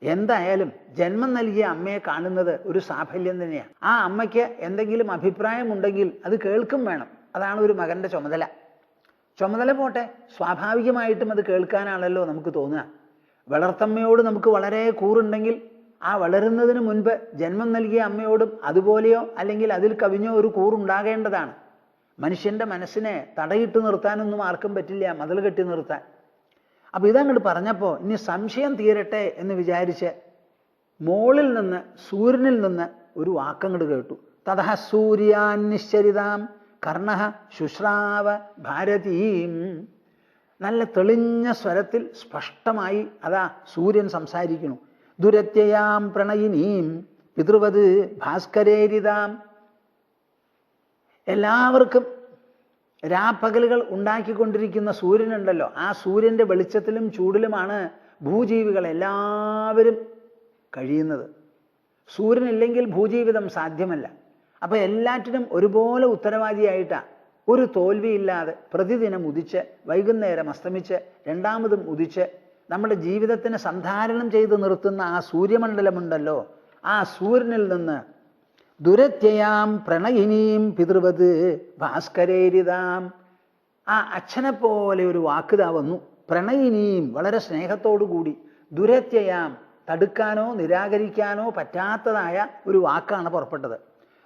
എന്തായാലും ജന്മം നൽകിയ അമ്മയെ കാണുന്നത് ഒരു സാഫല്യം തന്നെയാണ്. ആ അമ്മയ്ക്ക് എന്തെങ്കിലും അഭിപ്രായമുണ്ടെങ്കിൽ അത് കേൾക്കും വേണം. അതാണ് ഒരു മകൻ്റെ ചുമതല. ചുമതല പോട്ടെ, സ്വാഭാവികമായിട്ടും അത് കേൾക്കാനാണല്ലോ നമുക്ക് തോന്നുക. വളർത്തമ്മയോട് നമുക്ക് വളരെ കൂറുണ്ടെങ്കിൽ ആ വളരുന്നതിന് മുൻപ് ജന്മം നൽകിയ അമ്മയോടും അതുപോലെയോ അല്ലെങ്കിൽ അതിൽ കവിഞ്ഞോ ഒരു കൂറുണ്ടാകേണ്ടതാണ്. മനുഷ്യൻ്റെ മനസ്സിനെ തടയിട്ട് നിർത്താനൊന്നും ആർക്കും പറ്റില്ല, മതിൽ കെട്ടി നിർത്താൻ. അപ്പം ഇതങ്ങോട്ട് പറഞ്ഞപ്പോൾ ഇനി സംശയം തീരട്ടെ എന്ന് വിചാരിച്ച് മോളിൽ നിന്ന്, സൂര്യനിൽ നിന്ന് ഒരു വാക്കങ്ങോട്ട് കേട്ടു. തതഃ സൂര്യാൻ നിശ്ചരിതാം കർണഃ ശുശ്രാവ ഭാരതീം. നല്ല തെളിഞ്ഞ സ്വരത്തിൽ സ്പഷ്ടമായി അതാ സൂര്യൻ സംസാരിക്കുന്നു. ദുരത്യയാം പ്രണയിനീം പിതൃവത് ഭാസ്കരേരിതാം. എല്ലാവർക്കും രാപ്പകലുകൾ ഉണ്ടാക്കിക്കൊണ്ടിരിക്കുന്ന സൂര്യനുണ്ടല്ലോ, ആ സൂര്യൻ്റെ വെളിച്ചത്തിലും ചൂടിലുമാണ് ഭൂജീവികൾ എല്ലാവരും കഴിയുന്നത്. സൂര്യനില്ലെങ്കിൽ ഭൂജീവിതം സാധ്യമല്ല. അപ്പം എല്ലാറ്റിനും ഒരുപോലെ ഉത്തരവാദിയായിട്ടാണ്. ഒരു തോൽവിയില്ലാതെ പ്രതിദിനം ഉദിച്ച് വൈകുന്നേരം അസ്തമിച്ച് രണ്ടാമതും ഉദിച്ച് നമ്മുടെ ജീവിതത്തിന് സന്ധാരണം ചെയ്ത് നിർത്തുന്ന ആ സൂര്യമണ്ഡലമുണ്ടല്ലോ, ആ സൂര്യനിൽ നിന്ന് ദുരത്യയാം പ്രണയിനീം പിതൃവത് ഭാസ്കരേരിതാം. ആ അച്ഛനെ പോലെ ഒരു വാക്കുതാ വന്നു. പ്രണയിനീം, വളരെ സ്നേഹത്തോടു കൂടി. ദുരത്യയാം, തടുക്കാനോ നിരാകരിക്കാനോ പറ്റാത്തതായ ഒരു വാക്കാണ് പുറപ്പെട്ടത്.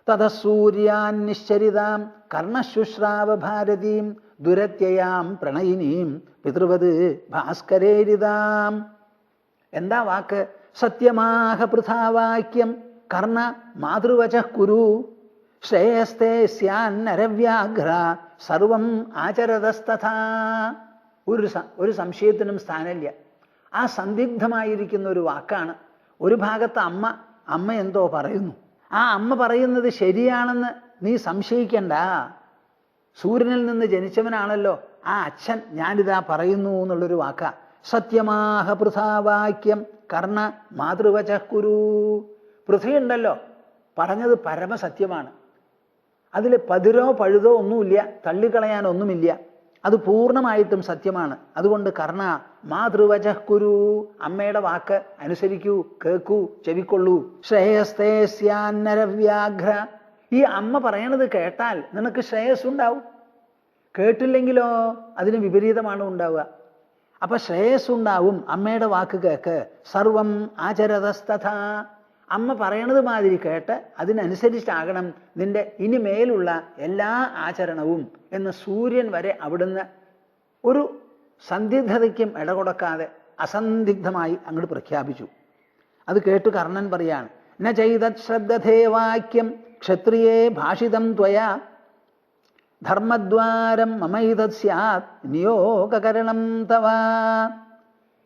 തതസൂര്യാൻ നിശ്ചരിതാം കർണശുശ്രാവ ഭാരതീം ദുരത്യയാം പ്രണയിനീം പിതൃവത് ഭാസ്കരേരിതാം. എന്താ വാക്ക്? സത്യമാഹ പൃഥാവാക്യം കർണ മാതൃവചഃ കുരു ശ്രേയസ്തേ സ്യാന്നരവ്യാഘ്ര സർവം ആചരതസ്തഥാ. ഒരു സംശയത്തിനും സ്ഥാനമില്ല. ആ സന്ദിഗ്ധമായിരിക്കുന്ന ഒരു വാക്കാണ്. ഒരു ഭാഗത്ത് അമ്മ എന്തോ പറയുന്നു. ആ അമ്മ പറയുന്നത് ശരിയാണെന്ന് നീ സംശയിക്കണ്ട. സൂര്യനിൽ നിന്ന് ജനിച്ചവനാണല്ലോ ആ അച്ഛൻ. ഞാനിതാ പറയുന്നു എന്നുള്ളൊരു വാക്കാ. സത്യമാഹ പൃഥാവാക്യം കർണ മാതൃവചഃ കുരു. പൃഥ്വിയുണ്ടല്ലോ, പറഞ്ഞത് പരമസത്യമാണ്. അതിൽ പതിരോ പഴുതോ ഒന്നുമില്ല, തള്ളിക്കളയാനൊന്നുമില്ല. അത് പൂർണ്ണമായിട്ടും സത്യമാണ്. അതുകൊണ്ട് കർണ മാതൃവചഃ കുരു, അമ്മയുടെ വാക്ക് അനുസരിക്കൂ, കേൾക്കൂ, ചെവിക്കൊള്ളൂ. ശ്രേയസ്തേ സ്യാന്നരവ്യാഘ്ര. ഈ അമ്മ പറയണത് കേട്ടാൽ നിനക്ക് ശ്രേയസ് ഉണ്ടാവും. കേട്ടില്ലെങ്കിലോ അതിന് വിപരീതമാണ് ഉണ്ടാവുക. അപ്പൊ ശ്രേയസ് ഉണ്ടാവും, അമ്മയുടെ വാക്ക് കേക്ക്. സർവം ആചരതസ്തഥാ. അമ്മ പറയണത് മാതിരി കേട്ട് അതിനനുസരിച്ചാകണം നിന്റെ ഇനിമേലുള്ള എല്ലാ ആചരണവും എന്ന് സൂര്യൻ വരെ അവിടുന്ന് ഒരു സന്ദിഗ്ധതയ്ക്കും ഇടകൊടുക്കാതെ അസന്ദിഗ്ധമായി അങ്ങോട്ട് പ്രഖ്യാപിച്ചു. അത് കേട്ട് കർണൻ പറയാണ്, ന ചെയ്തത് ശ്രദ്ധേ വാക്യം ക്ഷത്രിയേ ഭാഷിതം ത്വയാ ധർമ്മദ്വാരം മമൈതത് സ്യാത് നിയോഗകരണം തവ.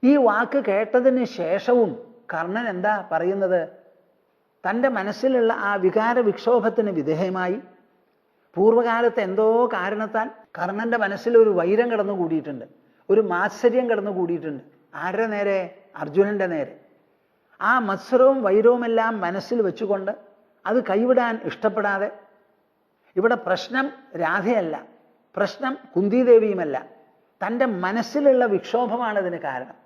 ഈ വാക്ക് കേട്ടതിന് ശേഷവും കർണൻ എന്താ പറയുന്നത്? തൻ്റെ മനസ്സിലുള്ള ആ വികാര വിക്ഷോഭത്തിന് വിധേയമായി പൂർവ്വകാലത്ത് എന്തോ കാരണത്താൽ കർണൻ്റെ മനസ്സിൽ ഒരു വൈരം കടന്നു കൂടിയിട്ടുണ്ട്, ഒരു മാത്സര്യം കടന്നു കൂടിയിട്ടുണ്ട്. ആരുടെ നേരെ? അർജുനൻ്റെ നേരെ. ആ മത്സരവും വൈരവുമെല്ലാം മനസ്സിൽ വെച്ചുകൊണ്ട് അത് കൈവിടാൻ ഇഷ്ടപ്പെടാതെ, ഇവിടെ പ്രശ്നം രാധയല്ല, പ്രശ്നം കുന്തിദേവിയുമല്ല, തൻ്റെ മനസ്സിലുള്ള വിക്ഷോഭമാണ് ഇതിന് കാരണം.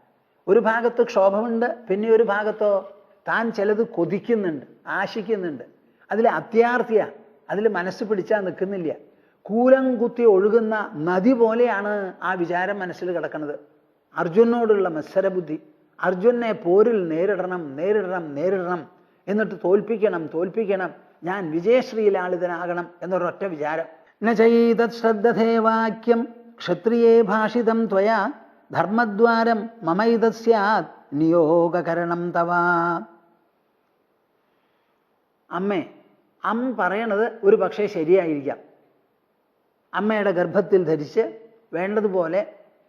ഒരു ഭാഗത്ത് ക്ഷോഭമുണ്ട്, പിന്നെ ഒരു ഭാഗത്തോ താൻ ചിലത് കൊതിക്കുന്നുണ്ട്, ആശിക്കുന്നുണ്ട്. അതിൽ അത്യാർത്ഥിയാണ്, അതിൽ മനസ്സ് പിടിച്ചാൽ നിൽക്കുന്നില്ല. കൂലം കുത്തി ഒഴുകുന്ന നദി പോലെയാണ് ആ വിചാരം മനസ്സിൽ കിടക്കുന്നത്. അർജുനോടുള്ള മത്സരബുദ്ധി, അർജുനെ പോരിൽ നേരിടണം, എന്നിട്ട് തോൽപ്പിക്കണം, ഞാൻ വിജയശ്രീലാളിതനാകണം എന്നൊരൊറ്റ വിചാരം. ന ചൈതത് ശ്രദ്ധതേ വാക്യം ക്ഷത്രിയേ ഭാഷിതം ത്വയാ ധർമ്മദ്വാരം മമൈതത് സ്യാത് നിയോഗകരണം തവാ. അമ്മേ, പറയണത് ഒരു പക്ഷേ ശരിയായിരിക്കാം. അമ്മയുടെ ഗർഭത്തിൽ ധരിച്ച് വേണ്ടതുപോലെ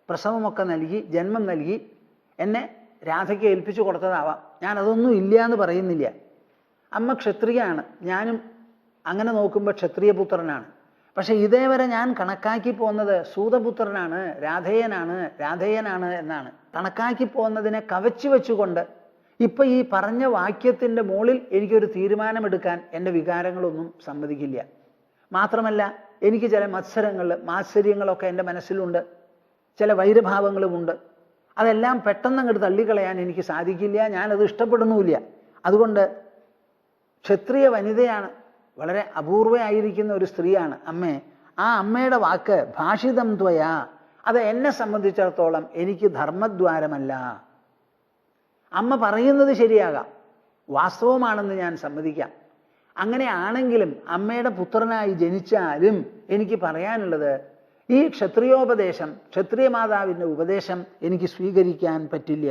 പ്രസവമൊക്കെ നൽകി ജന്മം നൽകി എന്നെ രാധയ്ക്ക് ഏൽപ്പിച്ചു കൊടുത്തതാവാം. ഞാനതൊന്നും ഇല്ല എന്ന് പറയുന്നില്ല. അമ്മ ക്ഷത്രിയാണ്, ഞാനും അങ്ങനെ നോക്കുമ്പോൾ ക്ഷത്രിയപുത്രനാണ്. പക്ഷെ ഇതേവരെ ഞാൻ കണക്കാക്കി പോകുന്നത് സൂതപുത്രനാണ്, രാധേയനാണ് എന്നാണ് കണക്കാക്കി പോകുന്നതിനെ കവച്ചു വെച്ചുകൊണ്ട് ഇപ്പം ഈ പറഞ്ഞ വാക്യത്തിൻ്റെ മുകളിൽ എനിക്കൊരു തീരുമാനമെടുക്കാൻ എൻ്റെ വികാരങ്ങളൊന്നും സമ്മതിക്കില്ല. മാത്രമല്ല, എനിക്ക് ചില മാത്സര്യങ്ങളൊക്കെ എൻ്റെ മനസ്സിലുണ്ട്, ചില വൈരഭാവങ്ങളുമുണ്ട്. അതെല്ലാം പെട്ടെന്ന് അങ്ങോട്ട് തള്ളിക്കളയാൻ എനിക്ക് സാധിക്കില്ല, ഞാനത് ഇഷ്ടപ്പെടുന്നുമില്ല. അതുകൊണ്ട് ക്ഷത്രിയ വനിതയാണ്, വളരെ അപൂർവയായിരിക്കുന്ന ഒരു സ്ത്രീയാണ് അമ്മേ. ആ അമ്മയുടെ വാക്ക് ഭാഷിതം ത്വയാ, അത് എന്നെ സംബന്ധിച്ചിടത്തോളം എനിക്ക് ധർമ്മദ്വാരമല്ല. അമ്മ പറയുന്നത് ശരിയാകാം, വാസ്തവമാണെന്ന് ഞാൻ സമ്മതിക്കാം. അങ്ങനെയാണെങ്കിലും അമ്മയുടെ പുത്രനായി ജനിച്ചാലും എനിക്ക് പറയാനുള്ളത്, ഈ ക്ഷത്രിയോപദേശം, ക്ഷത്രിയ മാതാവിൻ്റെ ഉപദേശം എനിക്ക് സ്വീകരിക്കാൻ പറ്റില്ല.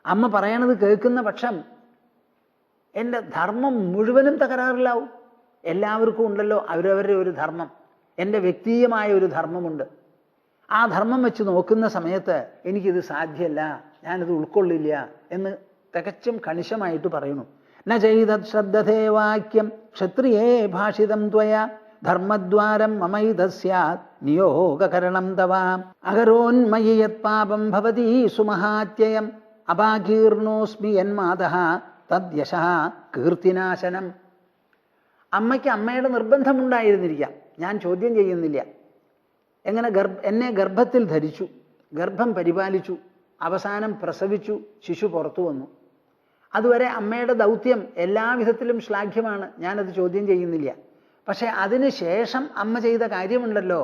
അമ്മ പറയണത് കേൾക്കുന്ന പക്ഷം എൻ്റെ ധർമ്മം മുഴുവനും തകരാറിലാവും. എല്ലാവർക്കും ഉണ്ടല്ലോ അവരവരുടെ ഒരു ധർമ്മം, എൻ്റെ വ്യക്തിയമായ ഒരു ധർമ്മമുണ്ട്. ആ ധർമ്മം വെച്ച് നോക്കുന്ന സമയത്ത് എനിക്കിത് സാധ്യമല്ല, ഞാനിത് ഉൾക്കൊള്ളില്ല എന്ന് തികച്ചും കണിശമായിട്ട് പറയുന്നു. ന ചെയ്തത് ശ്രദ്ധതേ വാക്യം ക്ഷത്രിയേ ഭാഷിതം ത്വയാ ധർമ്മദ്വാരം മമൈതത് സ്യാത് നിയോഗകരണം തവാ അകരോന്മയി യത് പാപം ഭവതി സുമഹാത്യയം അപാകീർണോസ്മി യന്മാതഃ തദ്യശഃ കീർത്തിനാശനം. അമ്മയ്ക്ക് അമ്മയുടെ നിർബന്ധമുണ്ടായിരുന്നിരിക്കാം, ഞാൻ ചോദ്യം ചെയ്യുന്നില്ല. എന്നെ ഗർഭത്തിൽ ധരിച്ചു, ഗർഭം പരിപാലിച്ചു, അവസാനം പ്രസവിച്ചു, ശിശു പുറത്തു വന്നു. അതുവരെ അമ്മയുടെ ദൗത്യം എല്ലാവിധത്തിലും ശ്ലാഘ്യമാണ്, ഞാനത് ചോദ്യം ചെയ്യുന്നില്ല. പക്ഷേ അതിനുശേഷം അമ്മ ചെയ്ത കാര്യമുണ്ടല്ലോ,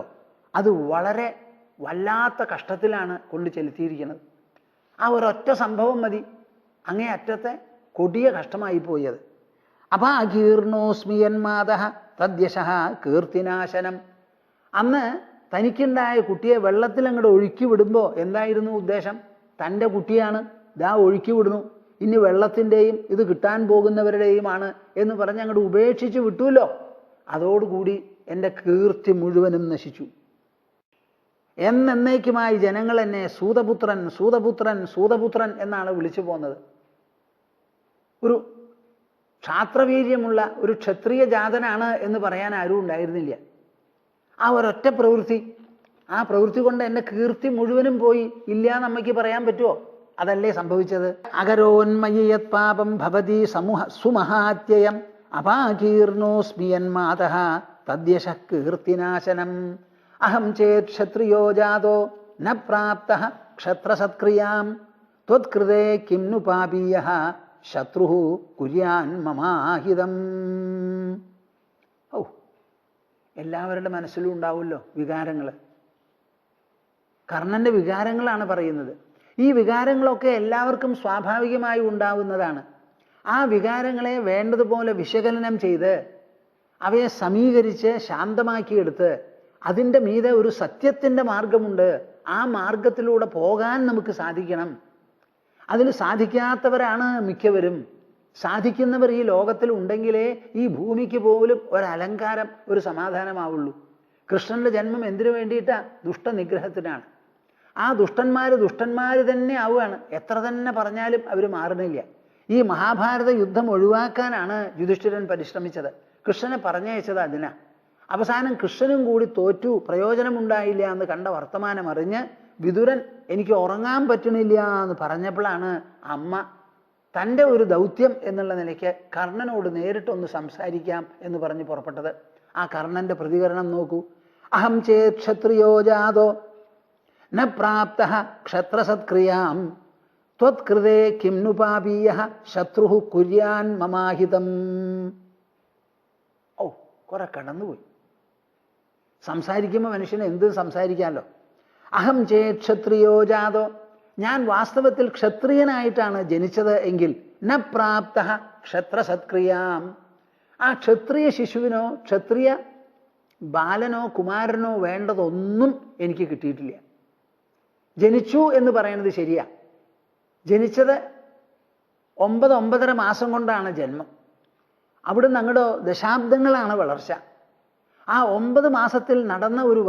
അത് വളരെ വല്ലാത്ത കഷ്ടത്തിലാണ് കൊണ്ട് ചെലുത്തിയിരിക്കുന്നത്. ആ ഒരൊറ്റ സംഭവം മതി അങ്ങേ അറ്റത്തെ കൊടിയ കഷ്ടമായി പോയത്. അപാകീർണോസ്മി യന്മാതഃ തദ്യശഃ കീർത്തിനാശനം. അന്ന് തനിക്കുണ്ടായ കുട്ടിയെ വെള്ളത്തിൽ അങ്ങോട്ട് ഒഴുക്കി വിടുമ്പോൾ എന്തായിരുന്നു ഉദ്ദേശം? തൻ്റെ കുട്ടിയാണ്, ദാ ഒഴുക്കി വിടുന്നു, ഇനി വെള്ളത്തിൻ്റെയും ഇത് കിട്ടാൻ പോകുന്നവരുടെയുമാണ് എന്ന് പറഞ്ഞ് അങ്ങോട്ട് ഉപേക്ഷിച്ച് വിട്ടുല്ലോ. അതോടുകൂടി എൻ്റെ കീർത്തി മുഴുവനും നശിച്ചു. എന്നേക്കുമായി ജനങ്ങൾ എന്നെ സൂതപുത്രൻ എന്നാണ് വിളിച്ചു പോകുന്നത്. ഒരു ക്ഷാത്രവീര്യമുള്ള ഒരു ക്ഷത്രിയ ജാതനാണ് എന്ന് പറയാൻ ആരും ഉണ്ടായിരുന്നില്ല. ആ ഒരൊറ്റ പ്രവൃത്തി, ആ പ്രവൃത്തി കൊണ്ട് എൻ്റെ കീർത്തി മുഴുവനും പോയി. ഇല്ല എന്നമ്മയ്ക്ക് പറയാൻ പറ്റുമോ? അതല്ലേ സംഭവിച്ചത്. അകരോന്മയി യത് പാപം ഭവതി സുമഹാത്യയം അപാകീർണോസ്മി യന്മാതഃ തദ്യശഃ കീർത്തിനാശനം. അഹം ചേത് ക്ഷത്രിയോ ജാതോ ന പ്രാപ്തഃ ക്ഷത്രസത്ക്രിയാം ത്വത്കൃതേ കിം नु പാപീയഃ ശത്രുഃ കുര്യാൻ മമാഹിതം. എല്ലാവരുടെ മനസ്സിലും ഉണ്ടാവുമല്ലോ വികാരങ്ങൾ. കർണൻ്റെ വികാരങ്ങളാണ് പറയുന്നത്. ഈ വികാരങ്ങളൊക്കെ എല്ലാവർക്കും സ്വാഭാവികമായി ഉണ്ടാവുന്നതാണ്. ആ വികാരങ്ങളെ വേണ്ടതുപോലെ വിശകലനം ചെയ്ത് അവയെ സമീകരിച്ച് ശാന്തമാക്കിയെടുത്ത് അതിൻ്റെ മീതെ ഒരു സത്യത്തിൻ്റെ മാർഗമുണ്ട്, ആ മാർഗത്തിലൂടെ പോകാൻ നമുക്ക് സാധിക്കണം. അതിന് സാധിക്കാത്തവരാണ് മിക്കവരും. സാധിക്കുന്നവർ ഈ ലോകത്തിൽ ഉണ്ടെങ്കിലേ ഈ ഭൂമിക്ക് പോലും ഒരലങ്കാരം, ഒരു സമാധാനമാവുള്ളൂ. കൃഷ്ണൻ്റെ ജന്മം എന്തിനു വേണ്ടിയിട്ടാണ്? ദുഷ്ടനിഗ്രഹത്തിനാണ്. ആ ദുഷ്ടന്മാർ തന്നെ ആവുകയാണ്. എത്ര തന്നെ പറഞ്ഞാലും അവർ മാറുന്നില്ല. ഈ മഹാഭാരത യുദ്ധം ഒഴിവാക്കാനാണ് യുധിഷ്ഠിരൻ പരിശ്രമിച്ചത്. കൃഷ്ണനെ പറഞ്ഞയച്ചത് അതിനാ. അവസാനം കൃഷ്ണനും കൂടി തോറ്റു, പ്രയോജനമുണ്ടായില്ല എന്ന് കണ്ട വർത്തമാനം അറിഞ്ഞ് വിതുരൻ എനിക്ക് ഉറങ്ങാൻ പറ്റണില്ല എന്ന് പറഞ്ഞപ്പോഴാണ് അമ്മ തൻ്റെ ഒരു ദൗത്യം എന്നുള്ള നിലയ്ക്ക് കർണനോട് നേരിട്ടൊന്ന് സംസാരിക്കാം എന്ന് പറഞ്ഞ് പുറപ്പെട്ടത്. ആ കർണന്റെ പ്രതികരണം നോക്കൂ. അഹം ചേത് ക്ഷത്രിയോ ജാതോ ന പ്രാപ്ത ക്ഷത്രസത്ക്രിയാം ത്വത്കൃതേ കിം നുപാപീയ ശത്രു കുര്യാൻ മമാഹിതം. ഓ, കുറെ കടന്നുപോയി. സംസാരിക്കുമ്പോൾ മനുഷ്യന് എന്ത് സംസാരിക്കാമല്ലോ. അഹം ചേത് ക്ഷത്രിയോ ജാതോ, ഞാൻ വാസ്തവത്തിൽ ക്ഷത്രിയനായിട്ടാണ് ജനിച്ചത് എങ്കിൽ ന പ്രാപ്ത ക്ഷത്രസത്ക്രിയാം, ആ ക്ഷത്രിയ ശിശുവിനോ ക്ഷത്രിയ ബാലനോ കുമാരനോ വേണ്ടതൊന്നും എനിക്ക് കിട്ടിയിട്ടില്ല. ജനിച്ചു എന്ന് പറയുന്നത് ശരിയാ. ജനിച്ചത് 9-9.5 മാസം കൊണ്ടാണ് ജന്മം. അവിടുന്ന് അങ്ങോട്ട് ദശാബ്ദങ്ങളാണ് വളർച്ച. ആ 9 മാസത്തിൽ നടന്ന ഒരു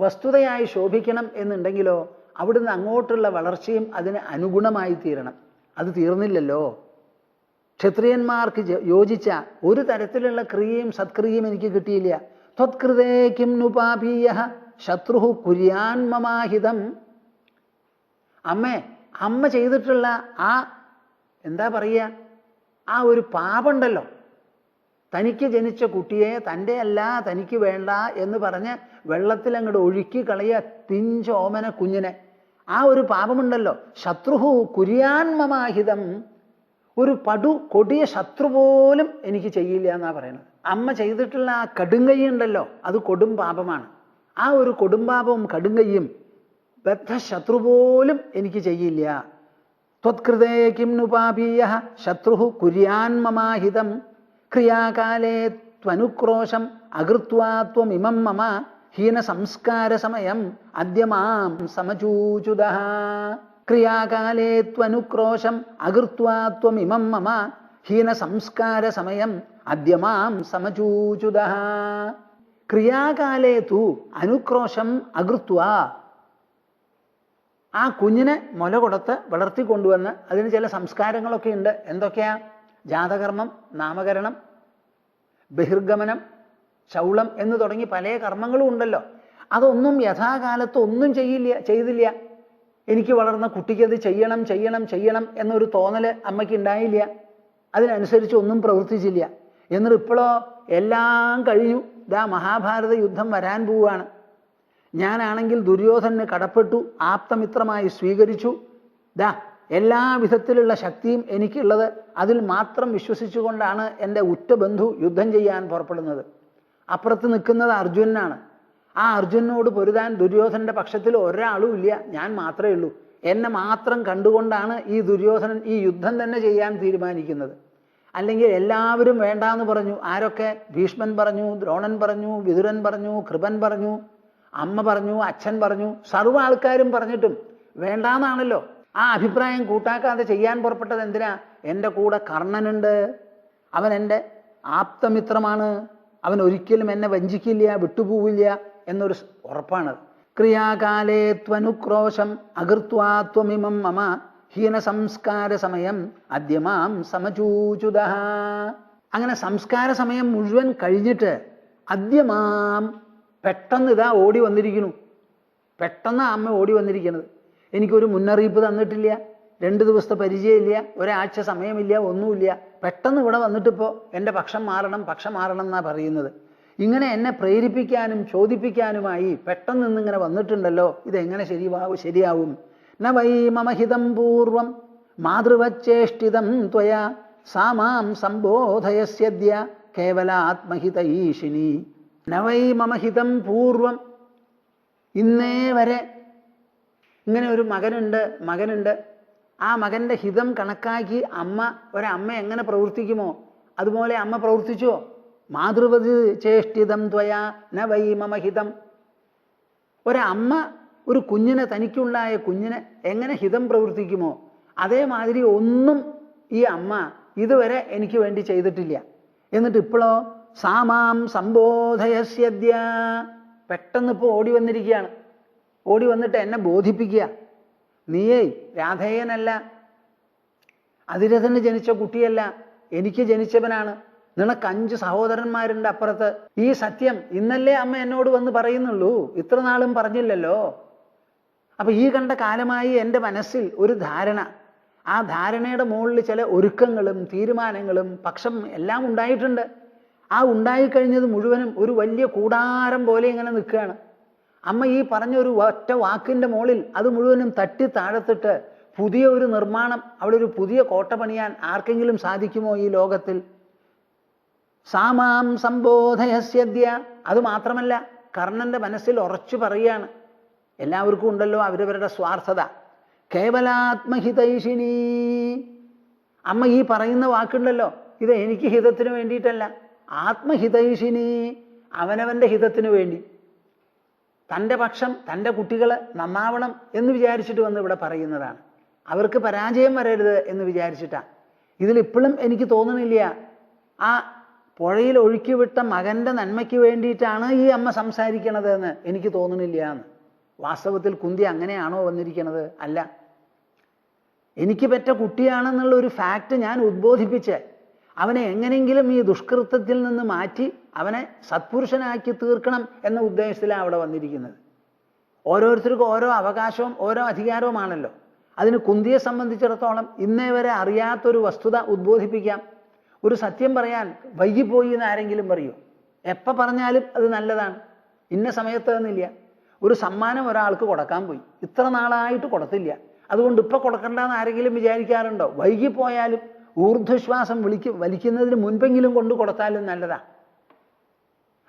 വസ്തുതയായി ശോഭിക്കണം എന്നുണ്ടെങ്കിലോ അവിടുന്ന് അങ്ങോട്ടുള്ള വളർച്ചയും അതിന് അനുഗുണമായി തീരണം. അത് തീർന്നില്ലല്ലോ. ക്ഷത്രിയന്മാർക്ക് യോജിച്ച ഒരു തരത്തിലുള്ള ക്രിയയും സത്ക്രിയയും എനിക്ക് കിട്ടിയില്ല. ത്വത്കൃതേ കിം നുപാപീയ ശത്രു കുര്യാൻ മമാഹിതം. അമ്മ ചെയ്തിട്ടുള്ള ആ എന്താ പറയുക, ആ ഒരു പാപമുണ്ടല്ലോ, തനിക്ക് ജനിച്ച കുട്ടിയെ തൻ്റെ അല്ല തനിക്ക് വേണ്ട എന്ന് പറഞ്ഞ് വെള്ളത്തിൽ അങ്ങോട്ട് ഒഴുക്കി കളയ പിഞ്ചോമന കുഞ്ഞിനെ, ആ ഒരു പാപമുണ്ടല്ലോ. ശത്രുഹു കുര്യാൻ മമാഹിതം, ഒരു കൊടിയ ശത്രു പോലും എനിക്ക് ചെയ്യില്ല എന്നാ പറയുന്നത്. അമ്മ ചെയ്തിട്ടുള്ള ആ കടുങ്കൈ ഉണ്ടല്ലോ, അത് കൊടും പാപമാണ്. ആ ഒരു കൊടുംപാപവും കടുങ്കയ്യും ബദ്ധശത്രു പോലും എനിക്ക് ചെയ്യില്ല. ത്വത്കൃതേ കിം നുപാപീയ ശത്രു കുര്യാൻ മമാഹിതം ക്രിയാകാലേ ത്വനുക്രോശം അകൃത്വാ ത്വമിമം മമ ഹീന സംസ്കാര സമയം അദ്യ മാം സമചൂചുദഃ. ക്രിയാകാലേ ത്വനുക്രോശം അകൃത്വാ ത്വമിമം മമ ഹീന സംസ്കാര സമയം അദ്യ മാം സമചൂചുദഃ. ക്രിയാകാലേ തു അനുക്രോശം അകൃത്വാ, ആ കുഞ്ഞിനെ മുല കൊടുത്ത് വളർത്തിക്കൊണ്ടുവന്ന് അതിന് ചില സംസ്കാരങ്ങളൊക്കെ ഉണ്ട്. എന്തൊക്കെയാ? ജാതകർമ്മം, നാമകരണം, ബഹിർഗമനം, ശൗളം എന്ന് തുടങ്ങി പല കർമ്മങ്ങളും ഉണ്ടല്ലോ. അതൊന്നും യഥാകാലത്ത് ഒന്നും ചെയ്തില്ല. എനിക്ക് വളർന്ന കുട്ടിക്കത് ചെയ്യണം ചെയ്യണം ചെയ്യണം എന്നൊരു തോന്നല് അമ്മയ്ക്ക് ഉണ്ടായില്ല. അതിനനുസരിച്ച് ഒന്നും പ്രവർത്തിച്ചില്ല. എന്നിട്ട് ഇപ്പോഴോ എല്ലാം കഴിഞ്ഞു, ദാ മഹാഭാരത യുദ്ധം വരാൻ പോവുകയാണ്. ഞാനാണെങ്കിൽ ദുര്യോധനന് കടപ്പെട്ടു, ആപ്തമിത്രമായി സ്വീകരിച്ചു. ദാ എല്ലാ വിധത്തിലുള്ള ശക്തിയും എനിക്കുള്ളത്, അതിൽ മാത്രം വിശ്വസിച്ചുകൊണ്ടാണ് എൻ്റെ ഉറ്റ ബന്ധു യുദ്ധം ചെയ്യാൻ പുറപ്പെടുന്നത്. അപ്പുറത്ത് നിൽക്കുന്നത് അർജുനനാണ്. ആ അർജുനനോട് പൊരുതാൻ ദുര്യോധനന്റെ പക്ഷത്തിൽ ഒരാളും ഇല്ല, ഞാൻ മാത്രമേ ഉള്ളൂ. എന്നെ മാത്രം കണ്ടുകൊണ്ടാണ് ഈ ദുര്യോധനൻ ഈ യുദ്ധം തന്നെ ചെയ്യാൻ തീരുമാനിക്കുന്നത്. അല്ലെങ്കിൽ എല്ലാവരും വേണ്ടാന്ന് പറഞ്ഞു. ആരൊക്കെ? ഭീഷ്മൻ പറഞ്ഞു, ദ്രോണൻ പറഞ്ഞു, വിതുരൻ പറഞ്ഞു, കൃപൻ പറഞ്ഞു, അമ്മ പറഞ്ഞു, അച്ഛൻ പറഞ്ഞു, സർവ്വ ആൾക്കാരും പറഞ്ഞിട്ടും വേണ്ടാന്നാണല്ലോ. ആ അഭിപ്രായം കൂട്ടാക്കാതെ ചെയ്യാൻ പുറപ്പെട്ടത് എന്തിനാ? എൻ്റെ കൂടെ കർണനുണ്ട്, അവൻ എൻ്റെ ആപ്തമിത്രമാണ്, അവൻ ഒരിക്കലും എന്നെ വഞ്ചിക്കില്ല, വിട്ടുപോവില്ല എന്നൊരു ഉറപ്പാണ്. ക്രിയാകാലേ ത്വനുക്രോശം അകൃത്വാ ത്വമിമം മമ ഹീന സംസ്കാര സമയം അദ്യ മാം സമചൂചുദഃ. അങ്ങനെ സംസ്കാര സമയം മുഴുവൻ കഴിഞ്ഞിട്ട് അദ്യ മാം, പെട്ടെന്ന് ഇതാ ഓടി വന്നിരിക്കുന്നു. പെട്ടെന്ന് അമ്മ ഓടി വന്നിരിക്കുന്നത്. എനിക്കൊരു മുന്നറിയിപ്പ് തന്നിട്ടില്ല, 2 ദിവസത്തെ പരിചയമില്ല, ഒരാഴ്ച സമയമില്ല, ഒന്നുമില്ല. പെട്ടെന്ന് ഇവിടെ വന്നിട്ടിപ്പോൾ എൻ്റെ പക്ഷം മാറണം എന്നാണ് പറയുന്നത്. ഇങ്ങനെ എന്നെ പ്രേരിപ്പിക്കാനും ചോദിപ്പിക്കാനുമായി പെട്ടെന്ന് നിന്നിങ്ങനെ വന്നിട്ടുണ്ടല്ലോ, ഇതെങ്ങനെ ശരിയാവും? ന വൈ മമഹിതം പൂർവം മാതൃവച്ചേഷ്ടിതം ത്വയാ സാമാം സംബോധയസ്യദ്യ കേവലാത്മഹിതൈഷിനി. ന വൈ മമഹിതം പൂർവം, ഇന്നേ വരെ ഇങ്ങനെ ഒരു മകനുണ്ട്. ആ മകൻ്റെ ഹിതം കണക്കാക്കി ഒരമ്മ എങ്ങനെ പ്രവർത്തിക്കുമോ അതുപോലെ അമ്മ പ്രവർത്തിച്ചോ? മാതൃവത് ചേഷ്ടിതം ത്വയാ ന വൈ മമഹിതം. ഒരമ്മ ഒരു കുഞ്ഞിനെ, തനിക്കുണ്ടായ കുഞ്ഞിനെ എങ്ങനെ ഹിതം പ്രവർത്തിക്കുമോ അതേമാതിരി ഒന്നും ഈ അമ്മ ഇതുവരെ എനിക്ക് വേണ്ടി ചെയ്തിട്ടില്ല. എന്നിട്ട് ഇപ്പോഴോ സാമാം സംബോധയസ്യദ്യ, പെട്ടെന്ന് ഇപ്പോൾ ഓടി വന്നിരിക്കുകയാണ്. ഓടി വന്നിട്ട് എന്നെ ബോധിപ്പിക്കുക, നീയേ രാധേയനല്ല, അതിരഥന് ജനിച്ച കുട്ടിയല്ല, എനിക്ക് ജനിച്ചവനാണ്. നിനക്ക് 5 സഹോദരന്മാരുണ്ട് അപ്പുറത്ത്. ഈ സത്യം ഇന്നല്ലേ അമ്മ എന്നോട് വന്ന് പറയുന്നുള്ളൂ, ഇത്ര നാളും പറഞ്ഞില്ലല്ലോ. അപ്പൊ ഈ കണ്ട കാലമായി എൻ്റെ മനസ്സിൽ ഒരു ധാരണ, ആ ധാരണയുടെ മുകളിൽ ചില ഒരുക്കങ്ങളും തീരുമാനങ്ങളും പക്ഷം എല്ലാം ഉണ്ടായിട്ടുണ്ട്. ആ ഉണ്ടായിക്കഴിഞ്ഞത് മുഴുവനും ഒരു വലിയ കൂടാരം പോലെ ഇങ്ങനെ നിൽക്കുകയാണ്. അമ്മ ഈ പറഞ്ഞ ഒരു ഒറ്റ വാക്കിൻ്റെ മുകളിൽ അത് മുഴുവനും തട്ടി താഴത്തിട്ട് പുതിയ ഒരു നിർമ്മാണം, അവിടെ ഒരു പുതിയ കോട്ട പണിയാൻ ആർക്കെങ്കിലും സാധിക്കുമോ ഈ ലോകത്തിൽ? സാമാം സംബോധയസ്യദ്യ. അത് മാത്രമല്ല, കർണന്റെ മനസ്സിൽ ഉറച്ചു പറയുകയാണ്, എല്ലാവർക്കും ഉണ്ടല്ലോ അവരവരുടെ സ്വാർത്ഥത. കേവലാത്മഹിതൈഷിണീ. അമ്മ ഈ പറയുന്ന വാക്കുണ്ടല്ലോ, ഇത് എനിക്ക് ഹിതത്തിന് വേണ്ടിയിട്ടല്ല, ആത്മഹിതൈഷിണീ, അവനവൻ്റെ ഹിതത്തിന് വേണ്ടി. തൻ്റെ പക്ഷം, തൻ്റെ കുട്ടികൾ നന്നാവണം എന്ന് വിചാരിച്ചിട്ട് വന്ന് ഇവിടെ പറയുന്നതാണ്. അവർക്ക് പരാജയം വരരുത് എന്ന് വിചാരിച്ചിട്ടാണ്. ഇതിലിപ്പോഴും എനിക്ക് തോന്നുന്നില്ല ആ പുഴയിൽ ഒഴുക്കിവിട്ട മകൻ്റെ നന്മയ്ക്ക് വേണ്ടിയിട്ടാണ് ഈ അമ്മ സംസാരിക്കണത് എന്ന് എനിക്ക് തോന്നുന്നില്ല എന്ന്. വാസ്തവത്തിൽ കുന്തി അങ്ങനെയാണോ വന്നിരിക്കുന്നത്? അല്ല. എനിക്ക് പറ്റ കുട്ടിയാണെന്നുള്ള ഒരു ഫാക്റ്റ് ഞാൻ ഉദ്ബോധിപ്പിച്ച് അവനെ എങ്ങനെയെങ്കിലും ഈ ദുഷ്കൃത്യത്തിൽ നിന്ന് മാറ്റി അവനെ സത്പുരുഷനാക്കി തീർക്കണം എന്ന ഉദ്ദേശത്തിലാണ് അവിടെ വന്നിരിക്കുന്നത്. ഓരോരുത്തർക്കും ഓരോ അവകാശവും ഓരോ അധികാരവുമാണല്ലോ. അതിന് കുന്തിയെ സംബന്ധിച്ചിടത്തോളം ഇന്നേ വരെ അറിയാത്തൊരു വസ്തുത ഉദ്ബോധിപ്പിക്കാം. ഒരു സത്യം പറയാൻ വൈകിപ്പോയി എന്ന് ആരെങ്കിലും പറയൂ? എപ്പോൾ പറഞ്ഞാലും അത് നല്ലതാണ്, ഇന്ന സമയത്ത് എന്നില്ല. ഒരു സമ്മാനം ഒരാൾക്ക് കൊടുക്കാൻ പോയി, ഇത്ര നാളായിട്ട് കൊടുത്തില്ല, അതുകൊണ്ട് ഇപ്പം കൊടുക്കണ്ടെന്ന് ആരെങ്കിലും വിചാരിക്കാറുണ്ടോ? വൈകിപ്പോയാലും ഊർധ്വശ്വാസം വലിക്കുന്നതിന് മുൻപെങ്കിലും കൊണ്ട് കൊടുത്താലും നല്ലതാണ്.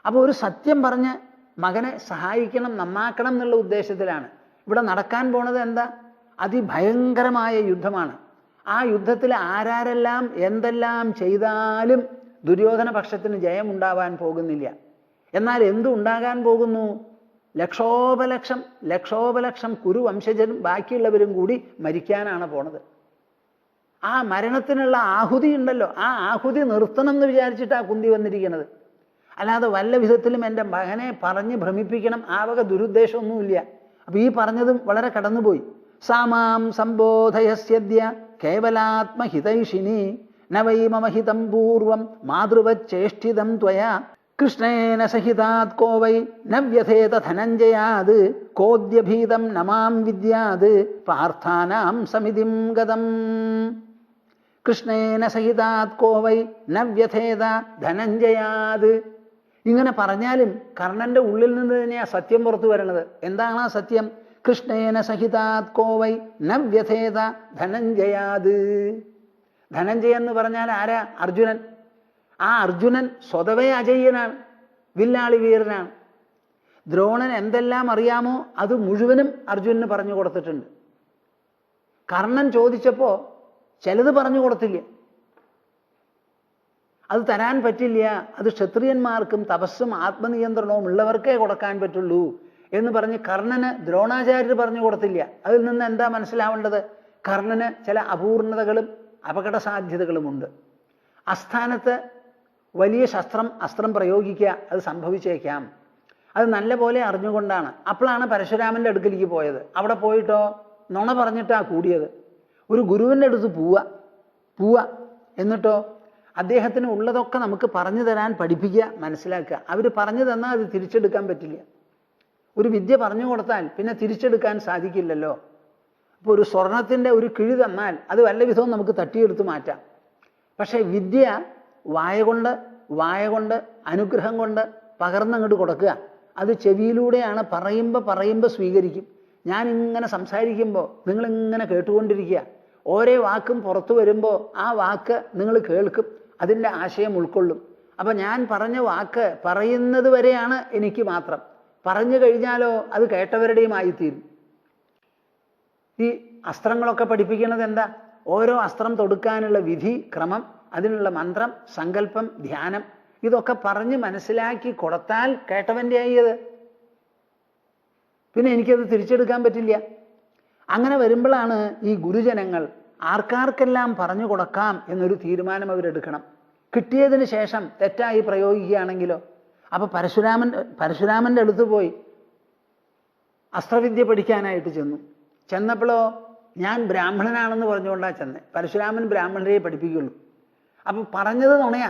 അപ്പോൾ ഒരു സത്യം പറഞ്ഞ് മകനെ സഹായിക്കണം, നന്നാക്കണം എന്നുള്ള ഉദ്ദേശത്തിലാണ് ഇവിടെ നടക്കാൻ പോണത്. എന്താ? അതിഭയങ്കരമായ യുദ്ധമാണ്. ആ യുദ്ധത്തിൽ ആരാരെല്ലാം എന്തെല്ലാം ചെയ്താലും ദുര്യോധന പക്ഷത്തിന് ജയമുണ്ടാവാൻ പോകുന്നില്ല. എന്നാൽ എന്തുണ്ടാകാൻ പോകുന്നു? ലക്ഷോപലക്ഷം കുരുവംശജരും ബാക്കിയുള്ളവരും കൂടി മരിക്കാനാണ് പോണത്. ആ മരണത്തിനുള്ള ആഹുതി ഉണ്ടല്ലോ, ആ ആഹുതി നിർത്തണം എന്ന് വിചാരിച്ചിട്ടാണ് കുന്തി വന്നിരിക്കുന്നത്. അല്ലാതെ വല്ല വിധത്തിലും എൻ്റെ മകനെ പറഞ്ഞ് ഭ്രമിപ്പിക്കണം, ആ വക ദുരുദ്ദേശമൊന്നുമില്ല. അപ്പം ഈ പറഞ്ഞതും വളരെ കടന്നുപോയി. സാമാം സംബോധയസ്യദ്യ കേവലാത്മഹിതൈഷിണി ന വൈ മമ ഹിതം പൂർവം മാതൃവച്ചേഷ്ടിതം ത്വയാ കൃഷ്ണേന സഹിതാത് കോ വൈ ന വ്യഥേത ധനഞ്ജയാത് കോദ്യഭീതം നമാം വിദ്യാത് പാർത്ഥാനാം സമിതിം ഗതം. കൃഷ്ണേന സഹിതാത് കോ വൈ ന വ്യഥേത ധനഞ്ജയാത്. ഇങ്ങനെ പറഞ്ഞാലും കർണന്റെ ഉള്ളിൽ നിന്ന് തന്നെയാണ് സത്യം പുറത്തു വരണത്. എന്താണ് ആ സത്യം? കൃഷ്ണേന സഹിതാത് കോ വൈ ന വ്യഥേത ധനഞ്ജയാത്. ധനഞ്ജയൻ എന്ന് പറഞ്ഞാൽ ആരാ? അർജുനൻ. ആ അർജുനൻ സ്വതവേ അജയ്യനാണ്, വില്ലാളി വീരനാണ്. ദ്രോണൻ എന്തെല്ലാം അറിയാമോ അത് മുഴുവനും അർജുനന് പറഞ്ഞു കൊടുത്തിട്ടുണ്ട്. കർണൻ ചോദിച്ചപ്പോൾ ചിലത് പറഞ്ഞു കൊടുത്തില്ല. അത് തരാൻ പറ്റില്ല, അത് ക്ഷത്രിയന്മാർക്കും തപസ്സും ആത്മനിയന്ത്രണവും ഉള്ളവർക്കേ കൊടുക്കാൻ പറ്റുള്ളൂ എന്ന് പറഞ്ഞ് കർണന് ദ്രോണാചാര്യർ പറഞ്ഞു കൊടുത്തില്ല. അതിൽ നിന്ന് എന്താ മനസ്സിലാവേണ്ടത്? കർണന് ചില അപൂർണതകളും അപകട സാധ്യതകളുമുണ്ട്. അസ്ഥാനത്ത് വലിയ അസ്ത്രം പ്രയോഗിക്കുക, അത് സംഭവിച്ചേക്കാം. അത് നല്ല പോലെ അറിഞ്ഞുകൊണ്ടാണ്. അപ്പോഴാണ് പരശുരാമൻ്റെ അടുക്കലേക്ക് പോയത്. അവിടെ പോയിട്ടോ നുണ പറഞ്ഞിട്ടാണ് കൂടിയത്. ഒരു ഗുരുവിൻ്റെ അടുത്ത് പോവുക എന്നിട്ടോ അദ്ദേഹത്തിന് ഉള്ളതൊക്കെ നമുക്ക് പറഞ്ഞു തരാൻ പഠിപ്പിക്കുക, മനസ്സിലാക്കുക. അവർ പറഞ്ഞു തന്നാൽ അത് തിരിച്ചെടുക്കാൻ പറ്റില്ല. ഒരു വിദ്യ പറഞ്ഞു കൊടുത്താൽ പിന്നെ തിരിച്ചെടുക്കാൻ സാധിക്കില്ലല്ലോ. ഇപ്പോൾ ഒരു സ്വർണത്തിൻ്റെ ഒരു കിഴി തന്നാൽ അത് വല്ല വിധവും നമുക്ക് തട്ടിയെടുത്ത് മാറ്റാം. പക്ഷേ വിദ്യ വായ കൊണ്ട് അനുഗ്രഹം കൊണ്ട് പകർന്നങ്ങോട്ട് കൊടുക്കുക. അത് ചെവിയിലൂടെയാണ്, പറയുമ്പോൾ സ്വീകരിക്കും. ഞാനിങ്ങനെ സംസാരിക്കുമ്പോൾ നിങ്ങളിങ്ങനെ കേട്ടുകൊണ്ടിരിക്കുക. ഓരോ വാക്കും പുറത്തു വരുമ്പോൾ ആ വാക്ക് നിങ്ങൾ കേൾക്കും, അതിൻ്റെ ആശയം ഉൾക്കൊള്ളും. അപ്പം ഞാൻ പറഞ്ഞ വാക്ക് പറയുന്നത് വരെയാണ് എനിക്ക് മാത്രം. പറഞ്ഞു കഴിഞ്ഞാലോ അത് കേട്ടവരുടെയും ആയിത്തീരും. ഈ അസ്ത്രങ്ങളൊക്കെ പഠിപ്പിക്കുന്നത് എന്താ? ഓരോ അസ്ത്രം തൊടുക്കാനുള്ള വിധി, ക്രമം, അതിനുള്ള മന്ത്രം, സങ്കല്പം, ധ്യാനം, ഇതൊക്കെ പറഞ്ഞ് മനസ്സിലാക്കി കൊടുത്താൽ കേട്ടവൻ്റെ ആയത്. പിന്നെ എനിക്കത് തിരിച്ചെടുക്കാൻ പറ്റില്ല. അങ്ങനെ വരുമ്പോഴാണ് ഈ ഗുരുജനങ്ങൾ ആർക്കാർക്കെല്ലാം പറഞ്ഞു കൊടുക്കാം എന്നൊരു തീരുമാനം അവരെടുക്കണം. കിട്ടിയതിന് ശേഷം തെറ്റായി പ്രയോഗിക്കുകയാണെങ്കിലോ? അപ്പോൾ പരശുരാമൻ്റെ അടുത്ത് പോയി അസ്ത്രവിദ്യ പഠിക്കാനായിട്ട് ചെന്നപ്പോഴോ ഞാൻ ബ്രാഹ്മണനാണെന്ന് പറഞ്ഞുകൊണ്ടാ ചെന്ന്. പരശുരാമൻ ബ്രാഹ്മണരെ പഠിപ്പിക്കുള്ളൂ. അപ്പം പറഞ്ഞത് നുണയാ.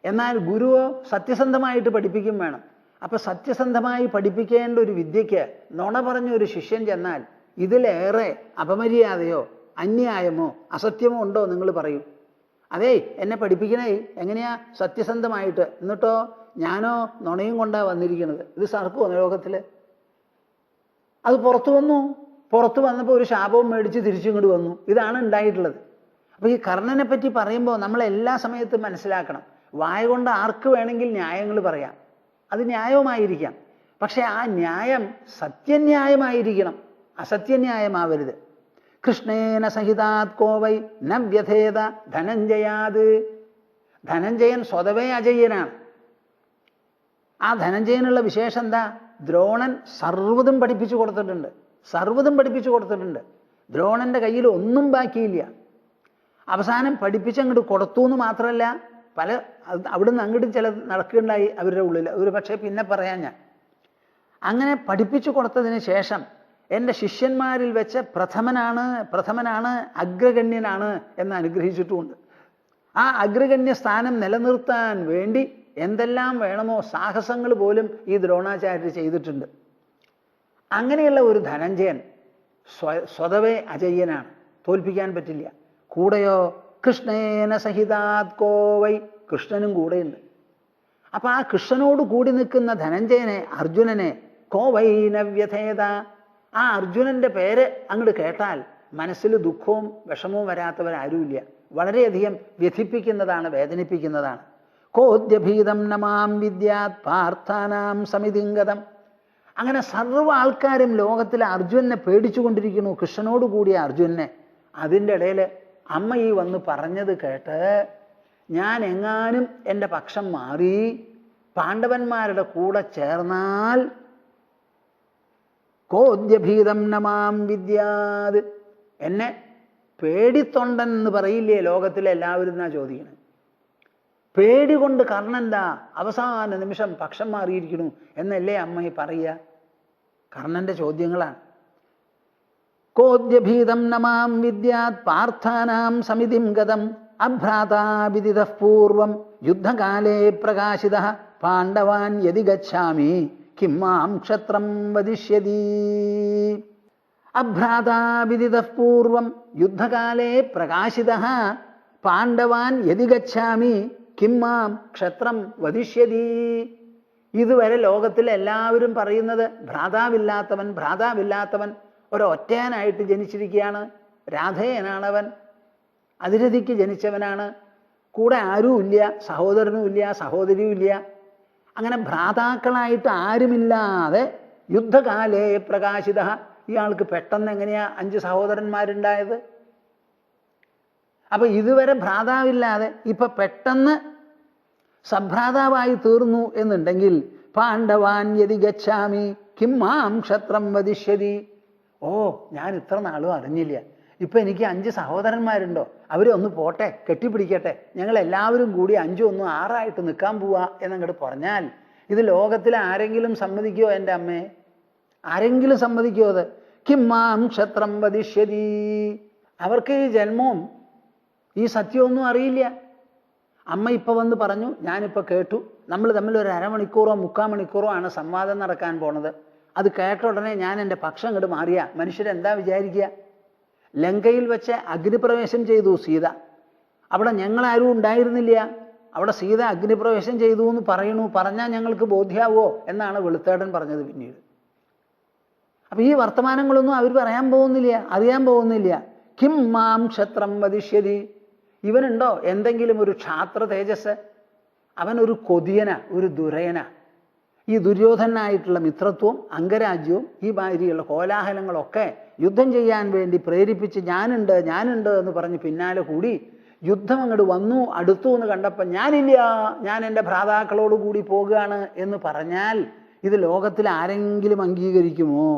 എന്നാൽ ഗുരുവോ സത്യസന്ധമായിട്ട് പഠിപ്പിക്കും വേണം. അപ്പം സത്യസന്ധമായി പഠിപ്പിക്കേണ്ട ഒരു വിദ്യയ്ക്ക് നുണ പറഞ്ഞ ഒരു ശിഷ്യൻ ചെന്നാൽ ഇതിലേറെ അപമര്യാദയോ അന്യായമോ അസത്യമോ ഉണ്ടോ നിങ്ങൾ പറയൂ. അതേ എന്നെ പഠിപ്പിക്കണേ എങ്ങനെയാ സത്യസന്ധമായിട്ട്, എന്നിട്ടോ ഞാനോ നുണയും കൊണ്ടാണ് വന്നിരിക്കുന്നത്. ഇത് സർക്കുമോ ലോകത്തിൽ? അത് പുറത്തു വന്നു. പുറത്ത് വന്നപ്പോൾ ഒരു ശാപവും മേടിച്ച് തിരിച്ചിങ്ങോട്ട് വന്നു. ഇതാണ് ഉണ്ടായിട്ടുള്ളത്. അപ്പോൾ ഈ കർണനെ പറ്റി പറയുമ്പോൾ നമ്മൾ എല്ലാ സമയത്തും മനസ്സിലാക്കണം, വായ കൊണ്ട് ആർക്ക് വേണമെങ്കിൽ ന്യായങ്ങൾ പറയാം, അത് ന്യായവുമായിരിക്കാം. പക്ഷെ ആ ന്യായം സത്യന്യായമായിരിക്കണം, അസത്യന്യായമാവരുത്. കൃഷ്ണേന സഹിതാത് കോവൈ ന വ്യഥേത ധനഞ്ജയാത്. ധനഞ്ജയൻ സ്വതവേ അജയ്യനാണ്. ആ ധനഞ്ജയനുള്ള വിശേഷം എന്താ? ദ്രോണൻ സർവ്വതും പഠിപ്പിച്ചു കൊടുത്തിട്ടുണ്ട്. സർവ്വതും പഠിപ്പിച്ചു കൊടുത്തിട്ടുണ്ട്. ദ്രോണന്റെ കയ്യിൽ ഒന്നും ബാക്കിയില്ല. അവസാനം പഠിപ്പിച്ചങ്ങോട്ട് കൊടുത്തു എന്ന് മാത്രമല്ല, പല അവിടുന്ന് അങ്ങോട്ട് ചില നടക്കുകയുണ്ടായി അവരുടെ ഉള്ളിൽ. ഒരു പക്ഷേ പിന്നെ പറയാൻ ഞാൻ. അങ്ങനെ പഠിപ്പിച്ചു കൊടുത്തതിന് ശേഷം എൻ്റെ ശിഷ്യന്മാരിൽ വെച്ച് പ്രഥമനാണ് അഗ്രഗണ്യനാണ് എന്ന് അനുഗ്രഹിച്ചിട്ടുമുണ്ട്. ആ അഗ്രഗണ്യ സ്ഥാനം നിലനിർത്താൻ വേണ്ടി എന്തെല്ലാം വേണമോ സാഹസങ്ങൾ പോലും ഈ ദ്രോണാചാര്യർ ചെയ്തിട്ടുണ്ട്. അങ്ങനെയുള്ള ഒരു ധനഞ്ജയൻ സ്വതവേ അജയ്യനാണ്, തോൽപ്പിക്കാൻ പറ്റില്ല. കൂടെയോ കൃഷ്ണേന സഹിതാത് കോവൈ, കൃഷ്ണനും കൂടെയുണ്ട്. അപ്പൊ ആ കൃഷ്ണനോട് കൂടി നിൽക്കുന്ന ധനഞ്ജയനെ, അർജുനനെ കോവൈ ന വ്യഥേത, ആ അർജുനന്റെ പേര് അങ്ങോട്ട് കേട്ടാൽ മനസ്സിൽ ദുഃഖവും വിഷമവും വരാത്തവരാരുമില്ല. വളരെയധികം വ്യഥിപ്പിക്കുന്നതാണ്, വേദനിപ്പിക്കുന്നതാണ്. കോദ്യഭീതം നമാം വിദ്യാത് പാർത്ഥാനാം സമിതിംഗതം. അങ്ങനെ സർവ്വ ആൾക്കാരും ലോകത്തിലെ അർജുനനെ പേടിച്ചുകൊണ്ടിരിക്കുന്നു, കൃഷ്ണനോട് കൂടിയ അർജുനനെ. അതിൻ്റെ ഇടയിൽ അമ്മ ഈ വന്ന് പറഞ്ഞത് കേട്ട് ഞാൻ എങ്ങാനും എൻ്റെ പക്ഷം മാറി പാണ്ഡവന്മാരുടെ കൂടെ ചേർന്നാൽ കോദ്യഭീതം നമാം വിദ്യാത്, എന്നെ പേടിത്തൊണ്ടൻ എന്ന് പറയില്ലേ ലോകത്തിലെ എല്ലാവരും എന്നാ ചോദിക്കണേ. പേടി കൊണ്ട് കർണൻ്റെ അവസാന നിമിഷം പക്ഷം മാറിയിരിക്കുന്നു എന്നല്ലേ അമ്മ പറയുക? കർണന്റെ ചോദ്യങ്ങളാണ്. കോദ്യഭീതം നമാം വിദ്യാത് പാർത്ഥാനാം സമിതിം ഗതം അഭ്രാതാവിദിതഃ പൂർവം യുദ്ധകാലേ പ്രകാശിതഃ പാണ്ഡവാൻ യദി ഗച്ഛാമി കിം മാം ക്ഷത്രം വദിഷ്യതി. അഭ്രാതാവിദിതഃ പൂർവം യുദ്ധകാലേ പ്രകാശിതഃ പാണ്ഡവാൻ യദി ഗച്ഛാമി കിം മാം ക്ഷത്രം വദിഷ്യതി. ഇതുവരെ ലോകത്തിൽ എല്ലാവരും പറയുന്നത് ഭ്രാതാവില്ലാത്തവൻ ഒരൊറ്റയാനായിട്ട് ജനിച്ചിരിക്കുകയാണ്, രാധേയനാണവൻ, അതിരഥിക്ക് ജനിച്ചവനാണ്, കൂടെ ആരുമില്ല, സഹോദരനുമില്ല, സഹോദരിയുമില്ല. അങ്ങനെ ഭ്രാതാക്കളായിട്ട് ആരുമില്ലാതെ യുദ്ധകാലേ പ്രകാശിത. ഇയാൾക്ക് പെട്ടെന്ന് എങ്ങനെയാ 5 സഹോദരന്മാരുണ്ടായത്? അപ്പൊ ഇതുവരെ ഭ്രാതാവില്ലാതെ ഇപ്പൊ പെട്ടെന്ന് സഭ്രാതാവായി തീർന്നു എന്നുണ്ടെങ്കിൽ പാണ്ഡവാൻ യദി ഗച്ഛാമി കിം മാം ക്ഷത്രം വദിഷ്യതി. ഓ, ഞാൻ ഇത്ര നാളും അറിഞ്ഞില്ല, ഇപ്പൊ എനിക്ക് 5 സഹോദരന്മാരുണ്ടോ, അവരെ ഒന്ന് പോട്ടെ, കെട്ടിപ്പിടിക്കട്ടെ, ഞങ്ങൾ എല്ലാവരും കൂടി 5 1 6 നിൽക്കാൻ പോവാ എന്നങ്ങോട്ട് പറഞ്ഞാൽ ഇത് ലോകത്തിൽ ആരെങ്കിലും സമ്മതിക്കോ? എൻ്റെ അമ്മേ, ആരെങ്കിലും സമ്മതിക്കോ? അത് കിം മാം ക്ഷത്രം വദിഷ്യതി. അവർക്ക് ഈ ജന്മവും ഈ സത്യമൊന്നും അറിയില്ല. അമ്മ ഇപ്പൊ വന്ന് പറഞ്ഞു, ഞാനിപ്പോൾ കേട്ടു. നമ്മൾ തമ്മിൽ ഒരു അരമണിക്കൂറോ 3/4 മണിക്കൂറോ ആണ് സംവാദം നടക്കാൻ പോണത്. അത് കേട്ട ഉടനെ ഞാൻ എൻ്റെ പക്ഷം അങ്ങോട്ട് മാറിയ മനുഷ്യരെന്താ വിചാരിക്കുക? ലങ്കയിൽ വെച്ച് അഗ്നിപ്രവേശം ചെയ്തു സീത. അവിടെ ഞങ്ങളാരും ഉണ്ടായിരുന്നില്ല, അവിടെ സീത അഗ്നിപ്രവേശം ചെയ്തു എന്ന് പറഞ്ഞാൽ ഞങ്ങൾക്ക് ബോധ്യാവോ എന്നാണ് വെളുത്തേടൻ പറഞ്ഞത് പിന്നീട്. അപ്പൊ ഈ വർത്തമാനങ്ങളൊന്നും അവർ പറയാൻ പോകുന്നില്ല, അറിയാൻ പോകുന്നില്ല. കിം മാം ക്ഷത്രം വദിഷ്യതി. ഇവനുണ്ടോ എന്തെങ്കിലും ഒരു ക്ഷാത്ര തേജസ്? അവനൊരു കൊതിയന, ഒരു ദുരയന. ഈ ദുര്യോധനായിട്ടുള്ള മിത്രത്വവും അംഗരാജ്യവും ഈ മാതിരിയുള്ള കോലാഹലങ്ങളൊക്കെ യുദ്ധം ചെയ്യാൻ വേണ്ടി പ്രേരിപ്പിച്ച് ഞാനുണ്ട് എന്ന് പറഞ്ഞ് പിന്നാലെ കൂടി യുദ്ധം അങ്ങോട്ട് വന്നു അടുത്തു എന്ന് കണ്ടപ്പോൾ ഞാനില്ല, ഞാൻ എൻ്റെ ഭ്രാതാക്കളോട് കൂടി പോകുകയാണ് എന്ന് പറഞ്ഞാൽ ഇത് ലോകത്തിൽ ആരെങ്കിലും അംഗീകരിക്കുമോ?